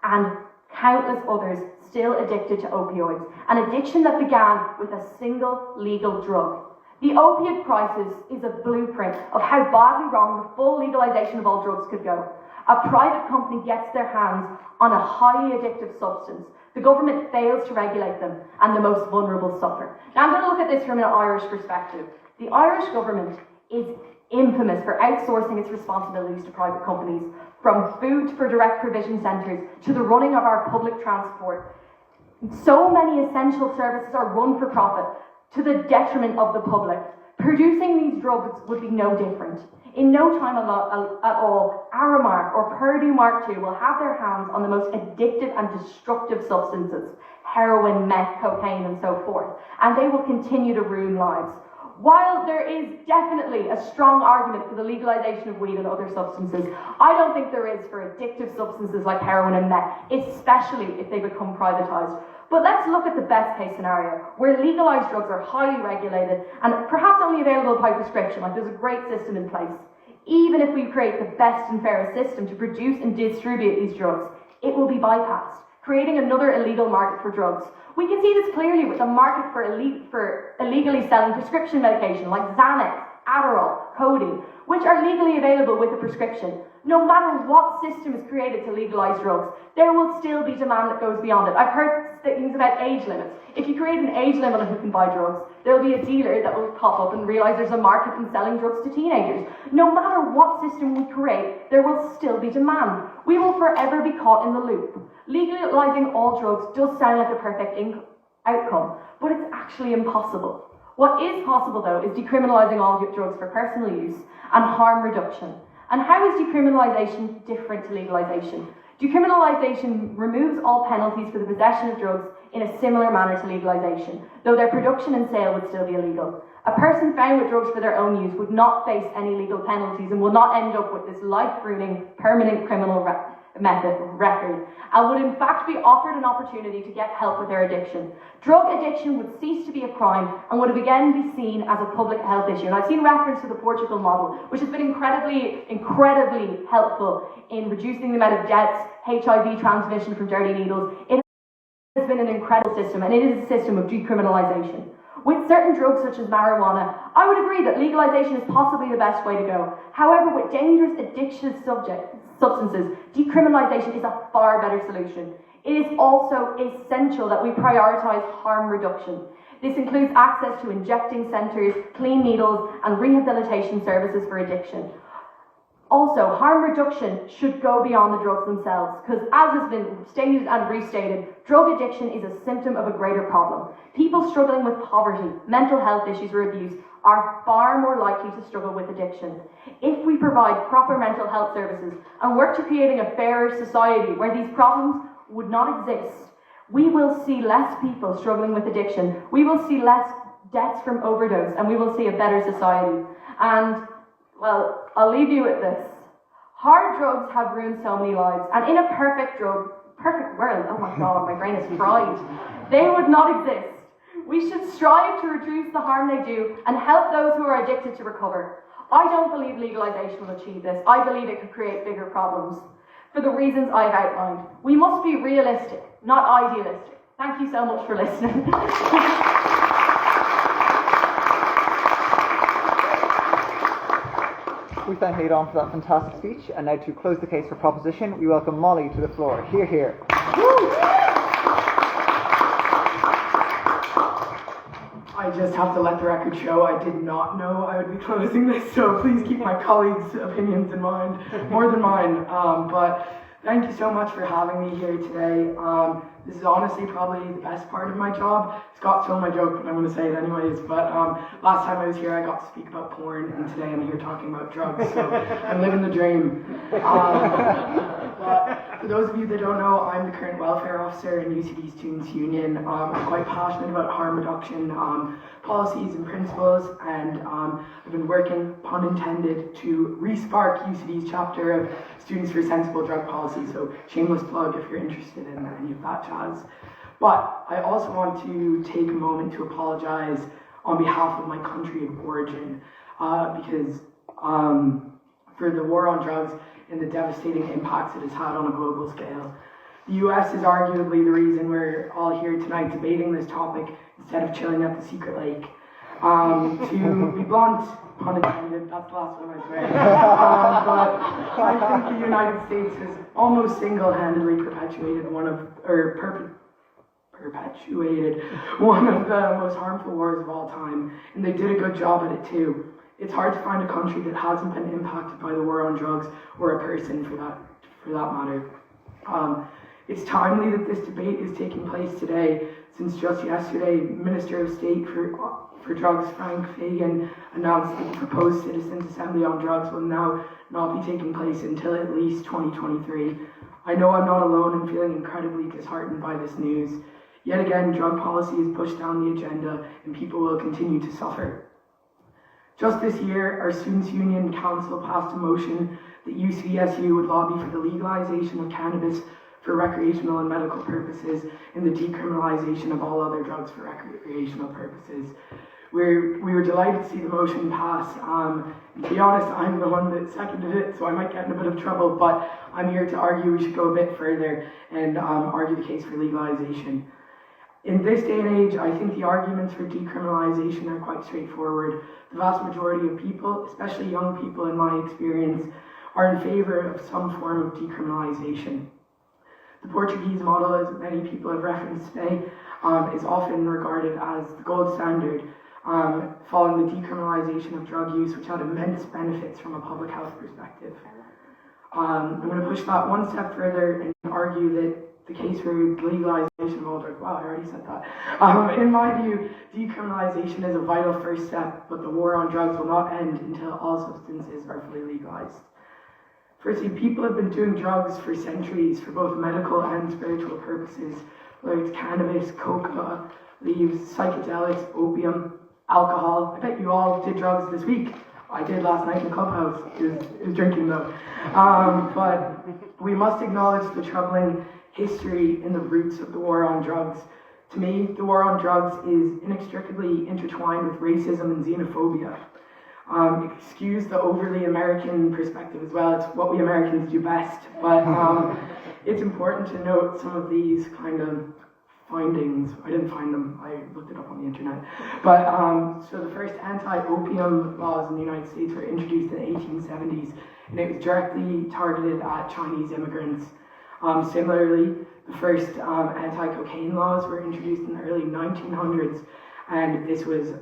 and countless others still addicted to opioids, an addiction that began with a single legal drug. The opiate crisis is a blueprint of how badly wrong the full legalisation of all drugs could go. A private company gets their hands on a highly addictive substance. The government fails to regulate them, and the most vulnerable suffer. Now, I'm going to look at this from an Irish perspective. The Irish government is infamous for outsourcing its responsibilities to private companies, from food for direct provision centres to the running of our public transport. So many essential services are run for profit to the detriment of the public. Producing these drugs would be no different. In no time at all, Aramark or Purdue Mark II will have their hands on the most addictive and destructive substances, heroin, meth, cocaine, and so forth, and they will continue to ruin lives. While there is definitely a strong argument for the legalization of weed and other substances, I don't think there is for addictive substances like heroin and meth, especially if they become privatised. But let's look at the best case scenario, where legalised drugs are highly regulated and perhaps only available by prescription, like there's a great system in place. Even if we create the best and fairest system to produce and distribute these drugs, it will be bypassed, creating another illegal market for drugs. We can see this clearly with the market for illegally selling prescription medication like Xanax, Adderall, codeine, which are legally available with a prescription. No matter what system is created to legalise drugs, there will still be demand that goes beyond it. I've heard things about age limits. If you create an age limit on who can buy drugs, there'll be a dealer that will pop up and realise there's a market in selling drugs to teenagers. No matter what system we create, there will still be demand. We will forever be caught in the loop. Legalising all drugs does sound like a perfect outcome, but it's actually impossible. What is possible, though, is decriminalising all drugs for personal use and harm reduction. And how is decriminalisation different to legalisation? Decriminalisation removes all penalties for the possession of drugs in a similar manner to legalisation, though their production and sale would still be illegal. A person found with drugs for their own use would not face any legal penalties and would not end up with this life-ruining, permanent criminal record, and would in fact be offered an opportunity to get help with their addiction. Drug addiction would cease to be a crime and would again be seen as a public health issue. And I've seen reference to the Portugal model, which has been incredibly helpful in reducing the amount of deaths, HIV transmission from dirty needles. It has been an incredible system, and it is a system of decriminalisation. With certain drugs such as marijuana, I would agree that legalisation is possibly the best way to go. However, with dangerous addictive substances, decriminalisation is a far better solution. It is also essential that we prioritise harm reduction. This includes access to injecting centres, clean needles, and rehabilitation services for addiction. Also, harm reduction should go beyond the drugs themselves, because as has been stated and restated, drug addiction is a symptom of a greater problem. People struggling with poverty, mental health issues, or abuse are far more likely to struggle with addiction. If we provide proper mental health services and work to creating a fairer society where these problems would not exist, we will see less people struggling with addiction, we will see less deaths from overdose, and we will see a better society. And well, I'll leave you with this. Hard drugs have ruined so many lives, and in a perfect world, oh my god, my brain is fried, they would not exist. We should strive to reduce the harm they do and help those who are addicted to recover. I don't believe legalisation will achieve this. I believe it could create bigger problems. For the reasons I've outlined, we must be realistic, not idealistic. Thank you so much for listening. We thank Aidan for that fantastic speech, and now to close the case for proposition, we welcome Molly to the floor. Hear, hear. I just have to let the record show I did not know I would be closing this, so please keep my colleagues' opinions in mind, more than mine. But thank you so much for having me here today. This is honestly probably the best part of my job. Scott stole my joke, but I'm going to say it anyways. But last time I was here, I got to speak about porn, and today I'm here talking about drugs, so I'm living the dream. But for those of you that don't know, I'm the current welfare officer in UCD Students' Union. I'm quite passionate about harm reduction policies and principles, and I've been working, pun intended, to re-spark UCD's chapter of Students for Sensible Drug Policy, so shameless plug if you're interested in any of that jazz. But I also want to take a moment to apologize on behalf of my country of origin, because for the war on drugs and the devastating impacts it has had on a global scale. The US is arguably the reason we're all here tonight debating this topic instead of chilling at the secret lake. To be blunt, pun intended, that's the last one I swear. But I think the United States has almost single-handedly perpetuated one of the most harmful wars of all time, and they did a good job at it too. It's hard to find a country that hasn't been impacted by the war on drugs, or a person for that matter. It's timely that this debate is taking place today, since just yesterday, Minister of State for Drugs Frank Fagan announced that the proposed Citizens' Assembly on Drugs will now not be taking place until at least 2023. I know I'm not alone in feeling incredibly disheartened by this news. Yet again, drug policy is pushed down the agenda, and people will continue to suffer. Just this year, our Students' Union Council passed a motion that UCDSU would lobby for the legalization of cannabis for recreational and medical purposes and the decriminalization of all other drugs for recreational purposes. We were delighted to see the motion pass. To be honest, I'm the one that seconded it, so I might get in a bit of trouble, but I'm here to argue we should go a bit further and argue the case for legalization. In this day and age, I think the arguments for decriminalization are quite straightforward. The vast majority of people, especially young people in my experience, are in favor of some form of decriminalization. The Portuguese model, as many people have referenced today, is often regarded as the gold standard, following the decriminalization of drug use, which had immense benefits from a public health perspective. I'm going to push that one step further and argue that the case for legalization of all drugs, wow, I already said that. In my view, decriminalization is a vital first step, but the war on drugs will not end until all substances are fully legalized. Firstly, people have been doing drugs for centuries for both medical and spiritual purposes, whether it's cannabis, coca, leaves, psychedelics, opium, alcohol. I bet you all did drugs this week. I did last night in the clubhouse. It was drinking though. But we must acknowledge the troubling history and the roots of the war on drugs. To me, the war on drugs is inextricably intertwined with racism and xenophobia. Excuse the overly American perspective as well. It's what we Americans do best. But it's important to note some of these kind of findings. I didn't find them. I looked it up on the internet. But so the first anti-opium laws in the United States were introduced in the 1870s, and it was directly targeted at Chinese immigrants. Similarly, the first anti-cocaine laws were introduced in the early 1900s, and this was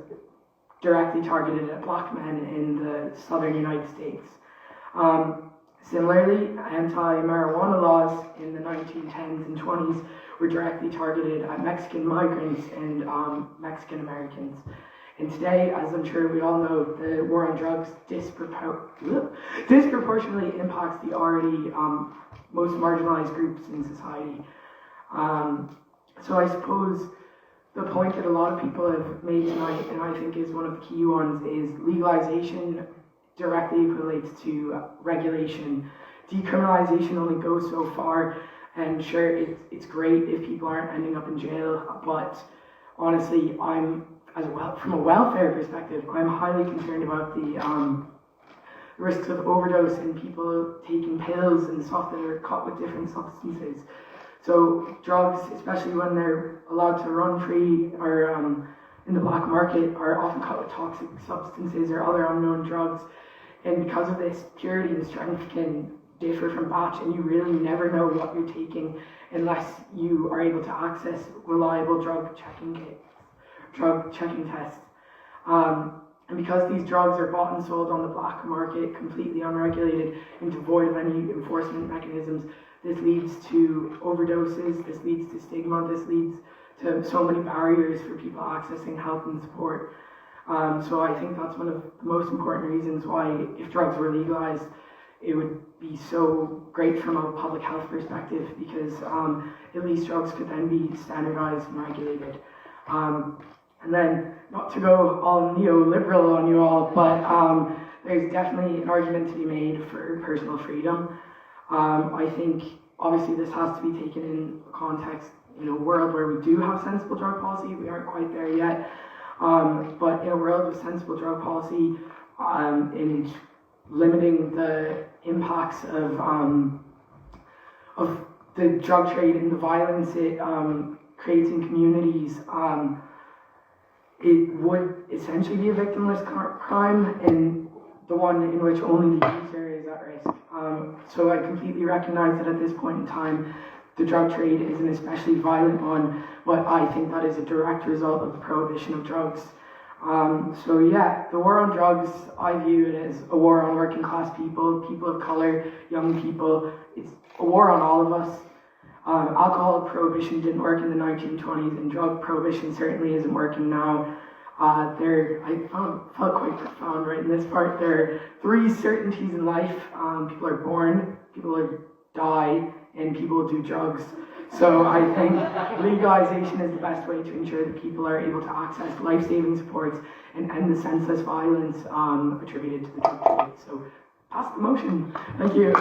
directly targeted at black men in the southern United States. Similarly, anti-marijuana laws in the 1910s and 20s were directly targeted at Mexican migrants and Mexican Americans. And today, as I'm sure we all know, the war on drugs disproportionately impacts the already most marginalized groups in society. So I suppose the point that a lot of people have made tonight, and I think is one of the key ones, is legalization directly relates to regulation. Decriminalization only goes so far, and sure, it's great if people aren't ending up in jail, but honestly, from a welfare perspective, I'm highly concerned about the risks of overdose and people taking pills and stuff that are caught with different substances. So drugs, especially when they're allowed to run free or in the black market, are often caught with toxic substances or other unknown drugs. And because of this, purity and strength can differ from batch, and you really never know what you're taking unless you are able to access reliable drug checking tests. And because these drugs are bought and sold on the black market, completely unregulated and devoid of any enforcement mechanisms, this leads to overdoses, this leads to stigma, this leads to so many barriers for people accessing help and support. So I think that's one of the most important reasons why, if drugs were legalized, it would be so great from a public health perspective, because at least drugs could then be standardized and regulated. And then, not to go all neoliberal on you all, but there's definitely an argument to be made for personal freedom. I think, obviously, this has to be taken in context in a world where we do have sensible drug policy. We aren't quite there yet. But in a world with sensible drug policy, in limiting the impacts of the drug trade and the violence it creates in communities, it would essentially be a victimless crime, and the one in which only the user is at risk. So I completely recognize that at this point in time, the drug trade is an especially violent one, but I think that is a direct result of the prohibition of drugs. So yeah, the war on drugs, I view it as a war on working class people, people of colour, young people. It's a war on all of us. Alcohol prohibition didn't work in the 1920s, and drug prohibition certainly isn't working now. I felt quite profound right in this part. There are 3 certainties in life. People are born, people die, and people do drugs. So I think legalization is the best way to ensure that people are able to access life-saving supports and end the senseless violence attributed to the drug trade. So pass the motion. Thank you.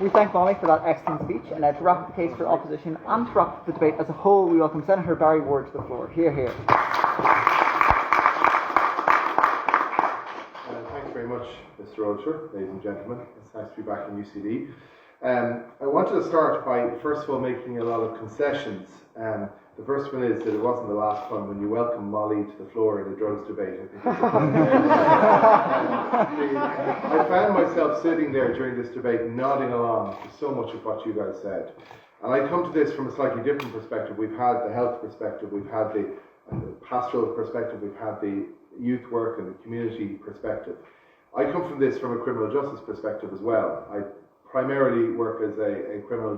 We thank Molly for that excellent speech, and now to wrap up the case for opposition and to wrap up the debate as a whole, we welcome Senator Barry Ward to the floor. Hear, hear. Thanks very much, Mr. Rocher, ladies and gentlemen. It's nice to be back in UCD. I wanted to start by, first of all, making a lot of concessions. The first one is that it wasn't the last time when you welcomed Molly to the floor in the drugs debate. I found myself sitting there during this debate nodding along to so much of what you guys said. And I come to this from a slightly different perspective. We've had the health perspective, we've had the pastoral perspective, we've had the youth work and the community perspective. I come from this from a criminal justice perspective as well. I primarily work as a criminal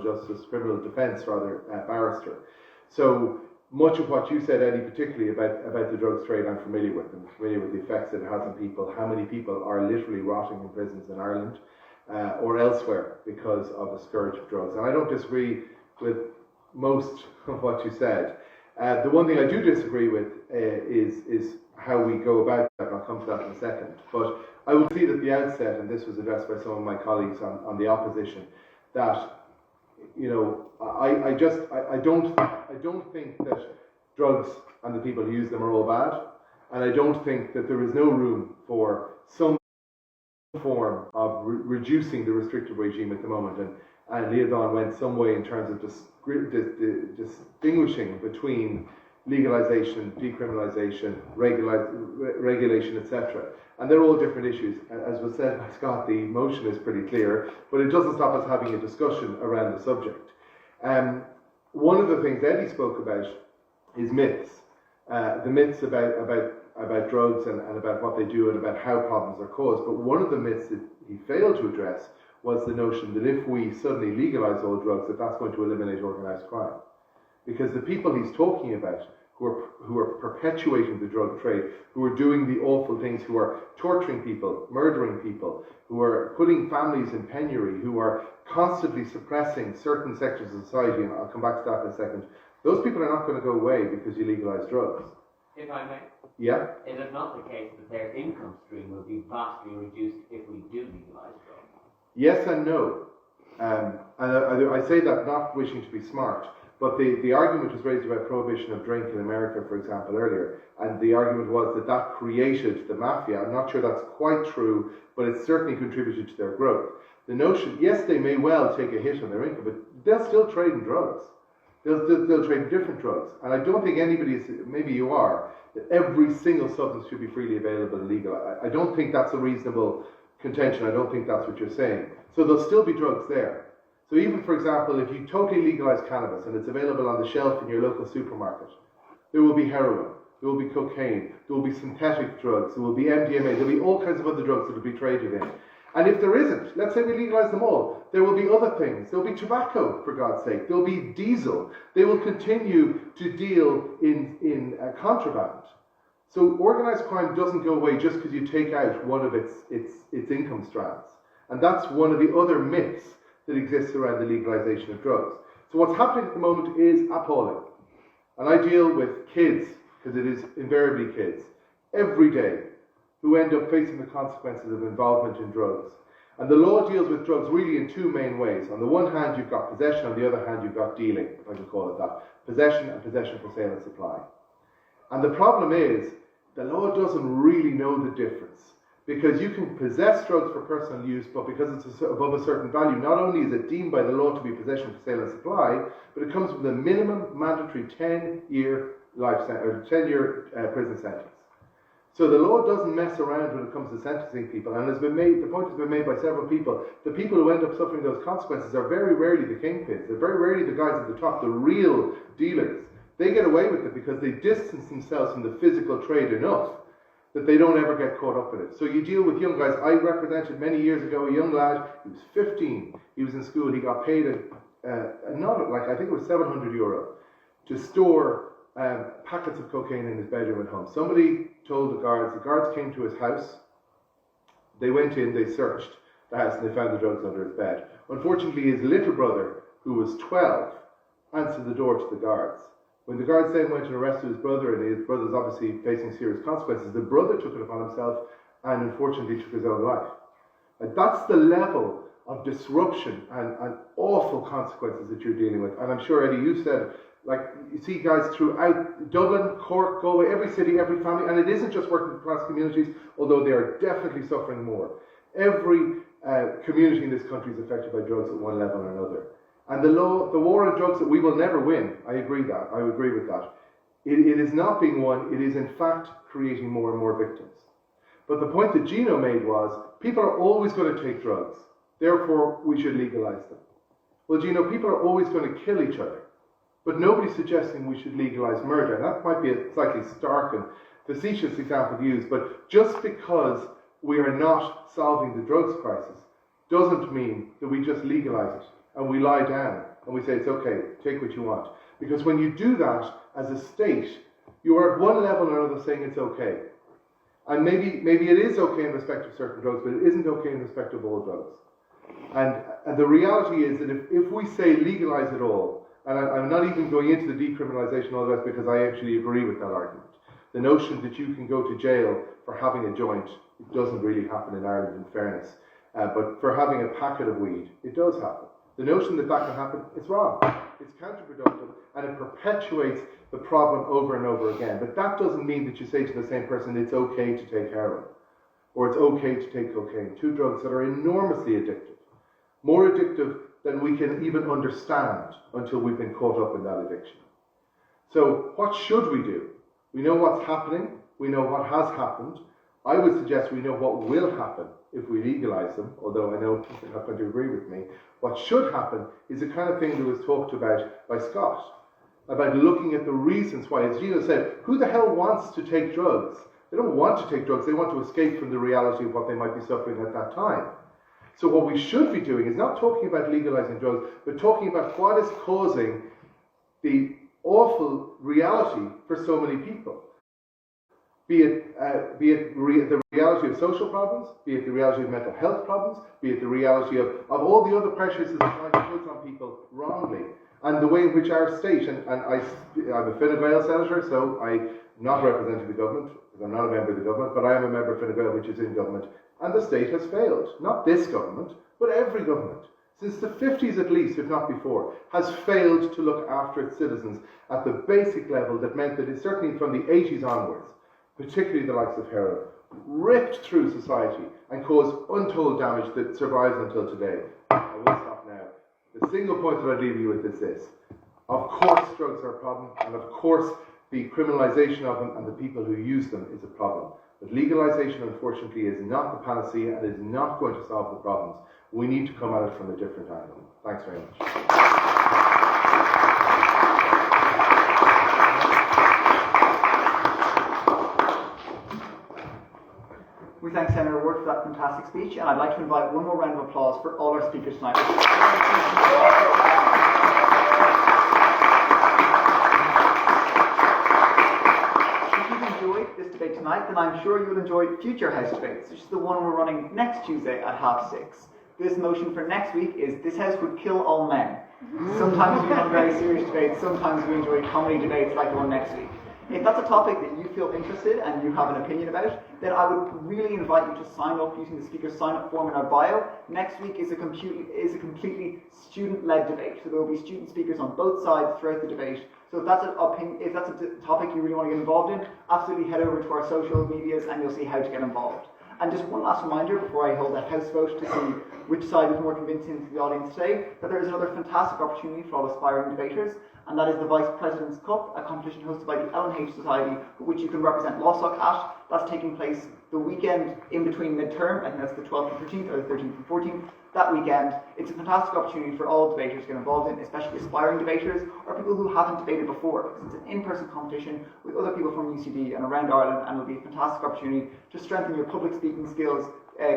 defence barrister. So much of what you said, Eddie, particularly about the drugs trade, I'm familiar with. I'm familiar with the effects it has on people, how many people are literally rotting in prisons in Ireland or elsewhere because of the scourge of drugs. And I don't disagree with most of what you said. The one thing I do disagree with is how we go about that, and I'll come to that in a second. But I will see at the outset, and this was addressed by some of my colleagues on the opposition, that I don't think that drugs and the people who use them are all bad, and I don't think that there is no room for some form of reducing the restrictive regime at the moment. And Leodon went some way in terms of distinguishing between legalization, decriminalization, regulation, etc. And they're all different issues. As was said by Scott, the motion is pretty clear, but it doesn't stop us having a discussion around the subject. One of the things Eddie spoke about is myths. The myths about drugs and about what they do and about how problems are caused. But one of the myths that he failed to address was the notion that if we suddenly legalize all drugs, that's going to eliminate organised crime. Because the people he's talking about, who are perpetuating the drug trade, who are doing the awful things, who are torturing people, murdering people, who are putting families in penury, who are constantly suppressing certain sectors of society, and I'll come back to that in a second, those people are not going to go away because you legalize drugs. If I may. Yeah? Is it not the case that their income stream will be vastly reduced if we do legalize drugs? Yes and no. And I say that not wishing to be smart, but the argument was raised about prohibition of drink in America, for example, earlier, and the argument was that created the mafia. I'm not sure that's quite true, but it certainly contributed to their growth. The notion, yes, they may well take a hit on their income, but they'll still trade in drugs. They'll trade in different drugs. And I don't think anybody is, maybe you are, that every single substance should be freely available and legal. I don't think that's a reasonable contention. I don't think that's what you're saying. So there'll still be drugs there. So even, for example, if you totally legalize cannabis and it's available on the shelf in your local supermarket, there will be heroin, there will be cocaine, there will be synthetic drugs, there will be MDMA, there will be all kinds of other drugs that will be traded in. And if there isn't, let's say we legalize them all, there will be other things. There will be tobacco, for God's sake. There will be diesel. They will continue to deal in contraband. So organised crime doesn't go away just because you take out one of its income strands. And that's one of the other myths that exists around the legalization of drugs. So what's happening at the moment is appalling. And I deal with kids, because it is invariably kids, every day, who end up facing the consequences of involvement in drugs. And the law deals with drugs really in two main ways. On the one hand, you've got possession, on the other hand, you've got dealing, if I can call it that. Possession and possession for sale and supply. And the problem is, the law doesn't really know the difference. Because you can possess drugs for personal use, but because it's above a certain value, not only is it deemed by the law to be possession for sale and supply, but it comes with a minimum mandatory 10-year prison sentence. So the law doesn't mess around when it comes to sentencing people, and the point has been made by several people. The people who end up suffering those consequences are very rarely the kingpins. They're very rarely the guys at the top, the real dealers. They get away with it because they distance themselves from the physical trade enough that they don't ever get caught up in it. So you deal with young guys. I represented many years ago a young lad. He was 15. He was in school. He got paid I think it was €700 to store packets of cocaine in his bedroom at home. Somebody told the guards came to his house, they went in, they searched the house, and they found the drugs under his bed. Unfortunately, his little brother, who was 12, answered the door to the guards. When the guards then went and arrested his brother, and his brother's obviously facing serious consequences, the brother took it upon himself and unfortunately took his own life. And that's the level of disruption and awful consequences that you're dealing with. And I'm sure, Eddie, you said, you see guys throughout Dublin, Cork, Galway, every city, every family, and it isn't just working class communities, although they are definitely suffering more. Every community in this country is affected by drugs at one level or another. And the war on drugs that we will never win, I agree with that. It is not being won, it is in fact creating more and more victims. But the point that Gino made was, people are always going to take drugs, therefore we should legalize them. Well, Gino, people are always going to kill each other. But nobody's suggesting we should legalize murder. And that might be a slightly stark and facetious example to use, but just because we are not solving the drugs crisis doesn't mean that we just legalize it and we lie down and we say it's okay, take what you want. Because when you do that as a state, you are at one level or another saying it's okay. And maybe it is okay in respect of certain drugs, but it isn't okay in respect of all drugs. And the reality is that if we say legalize it all, and I'm not even going into the decriminalisation and all the rest because I actually agree with that argument. The notion that you can go to jail for having a joint, it doesn't really happen in Ireland, in fairness. But for having a packet of weed, it does happen. The notion that can happen, it's wrong. It's counterproductive, and it perpetuates the problem over and over again. But that doesn't mean that you say to the same person, it's okay to take heroin, or it's okay to take cocaine. Two drugs that are enormously addictive. More addictive than we can even understand until we've been caught up in that addiction. So what should we do? We know what's happening. We know what has happened. I would suggest we know what will happen if we legalise them, although I know you're not going to agree with me. What should happen is the kind of thing that was talked about by Scott, about looking at the reasons why. As Gino said, who the hell wants to take drugs? They don't want to take drugs. They want to escape from the reality of what they might be suffering at that time. So what we should be doing is not talking about legalising drugs, but talking about what is causing the awful reality for so many people. Be it the reality of social problems, be it the reality of mental health problems, be it the reality of all the other pressures that society puts on people wrongly, and the way in which our state, and I'm a Fine Gael senator, so I'm not representing the government, because I'm not a member of the government, but I am a member of Fine Gael, which is in government, and the state has failed. Not this government, but every government, since the 50s at least, if not before, has failed to look after its citizens at the basic level that meant that it certainly from the 80s onwards, particularly the likes of heroin, ripped through society and caused untold damage that survives until today. I will stop now. The single point that I leave you with is this. Of course drugs are a problem, and of course the criminalisation of them and the people who use them is a problem. But legalisation, unfortunately, is not the panacea and is not going to solve the problems. We need to come at it from a different angle. Thanks very much. We thank Senator Ward for that fantastic speech, and I'd like to invite one more round of applause for all our speakers tonight. If you've enjoyed this debate tonight, then I'm sure you'll enjoy future House debates, which is the one we're running next Tuesday at 6:30. This motion for next week is "This House would kill all men." Sometimes we have very serious debates, sometimes we enjoy comedy debates like the one next week. If that's a topic that you feel interested and you have an opinion about, then I would really invite you to sign up using the speaker sign-up form in our bio. Next week is a completely student-led debate, so there will be student speakers on both sides throughout the debate. So if that's a topic you really want to get involved in, absolutely head over to our social medias and you'll see how to get involved. And just one last reminder before I hold that House vote to see which side is more convincing to the audience today, that there is another fantastic opportunity for all aspiring debaters, and that is the Vice President's Cup, a competition hosted by the LNH Society, which you can represent Lostock at. That's taking place the weekend in between midterm, I think that's the 12th and 13th, or the 13th and 14th. That weekend, it's a fantastic opportunity for all debaters to get involved in, especially aspiring debaters, or people who haven't debated before, because it's an in-person competition with other people from UCD and around Ireland, and it'll be a fantastic opportunity to strengthen your public speaking skills,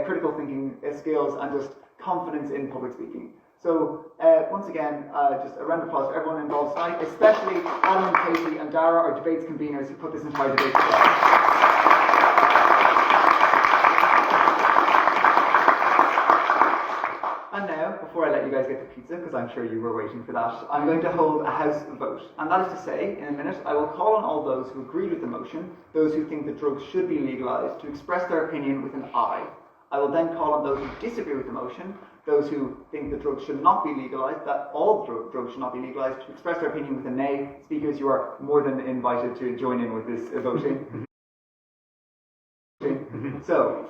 critical thinking skills, and just confidence in public speaking. So, once again, just a round of applause for everyone involved tonight, especially Alan, Katie, and Dara, our debates conveners, who put this entire debate together. And now, before I let you guys get to pizza, because I'm sure you were waiting for that, I'm going to hold a house vote. And that is to say, in a minute, I will call on all those who agree with the motion, those who think that drugs should be legalised, to express their opinion with an aye. I will then call on those who disagree with the motion, those who think that drugs should not be legalised, that all drugs should not be legalised, to express their opinion with a nay. Speakers, you are more than invited to join in with this voting. So,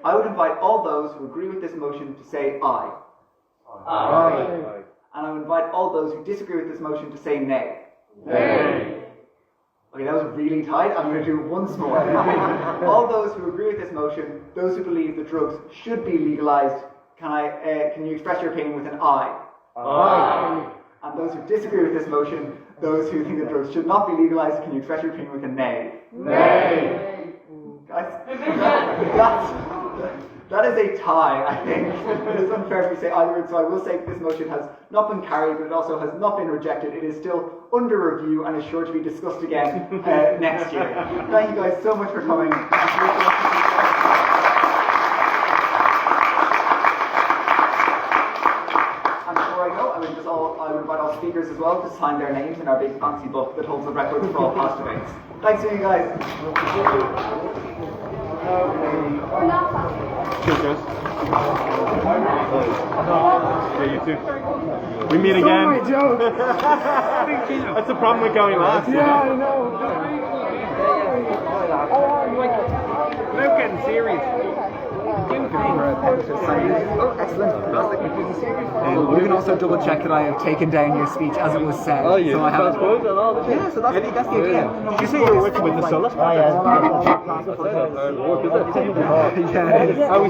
I would invite all those who agree with this motion to say aye. Aye. And I would invite all those who disagree with this motion to say nay. Nay. Okay, that was really tight. I'm going to do once more. All those who agree with this motion, those who believe that drugs should be legalised, can you express your opinion with an aye? Aye. And those who disagree with this motion, those who think that drugs should not be legalised, can you express your opinion with a nay? Nay. Guys, that is a tie, I think. It is unfair if we say either, so I will say that this motion has not been carried, but it also has not been rejected. It is still under review and is sure to be discussed again next year. Thank you guys so much for coming. And before I go, I would invite all speakers as well to sign their names in our big fancy book that holds the records for all past debates. Thanks to you guys. Cheers, guys. Yeah, you too. We meet again. That's the problem with going last. Yeah, I know. Without getting serious. Oh, excellent. Fantastic. You can also double check that I have taken down your speech as it was said. Oh, you so I have transposed and all the yeah, so that's the idea. Did you say you were working with the Sullus? Yeah.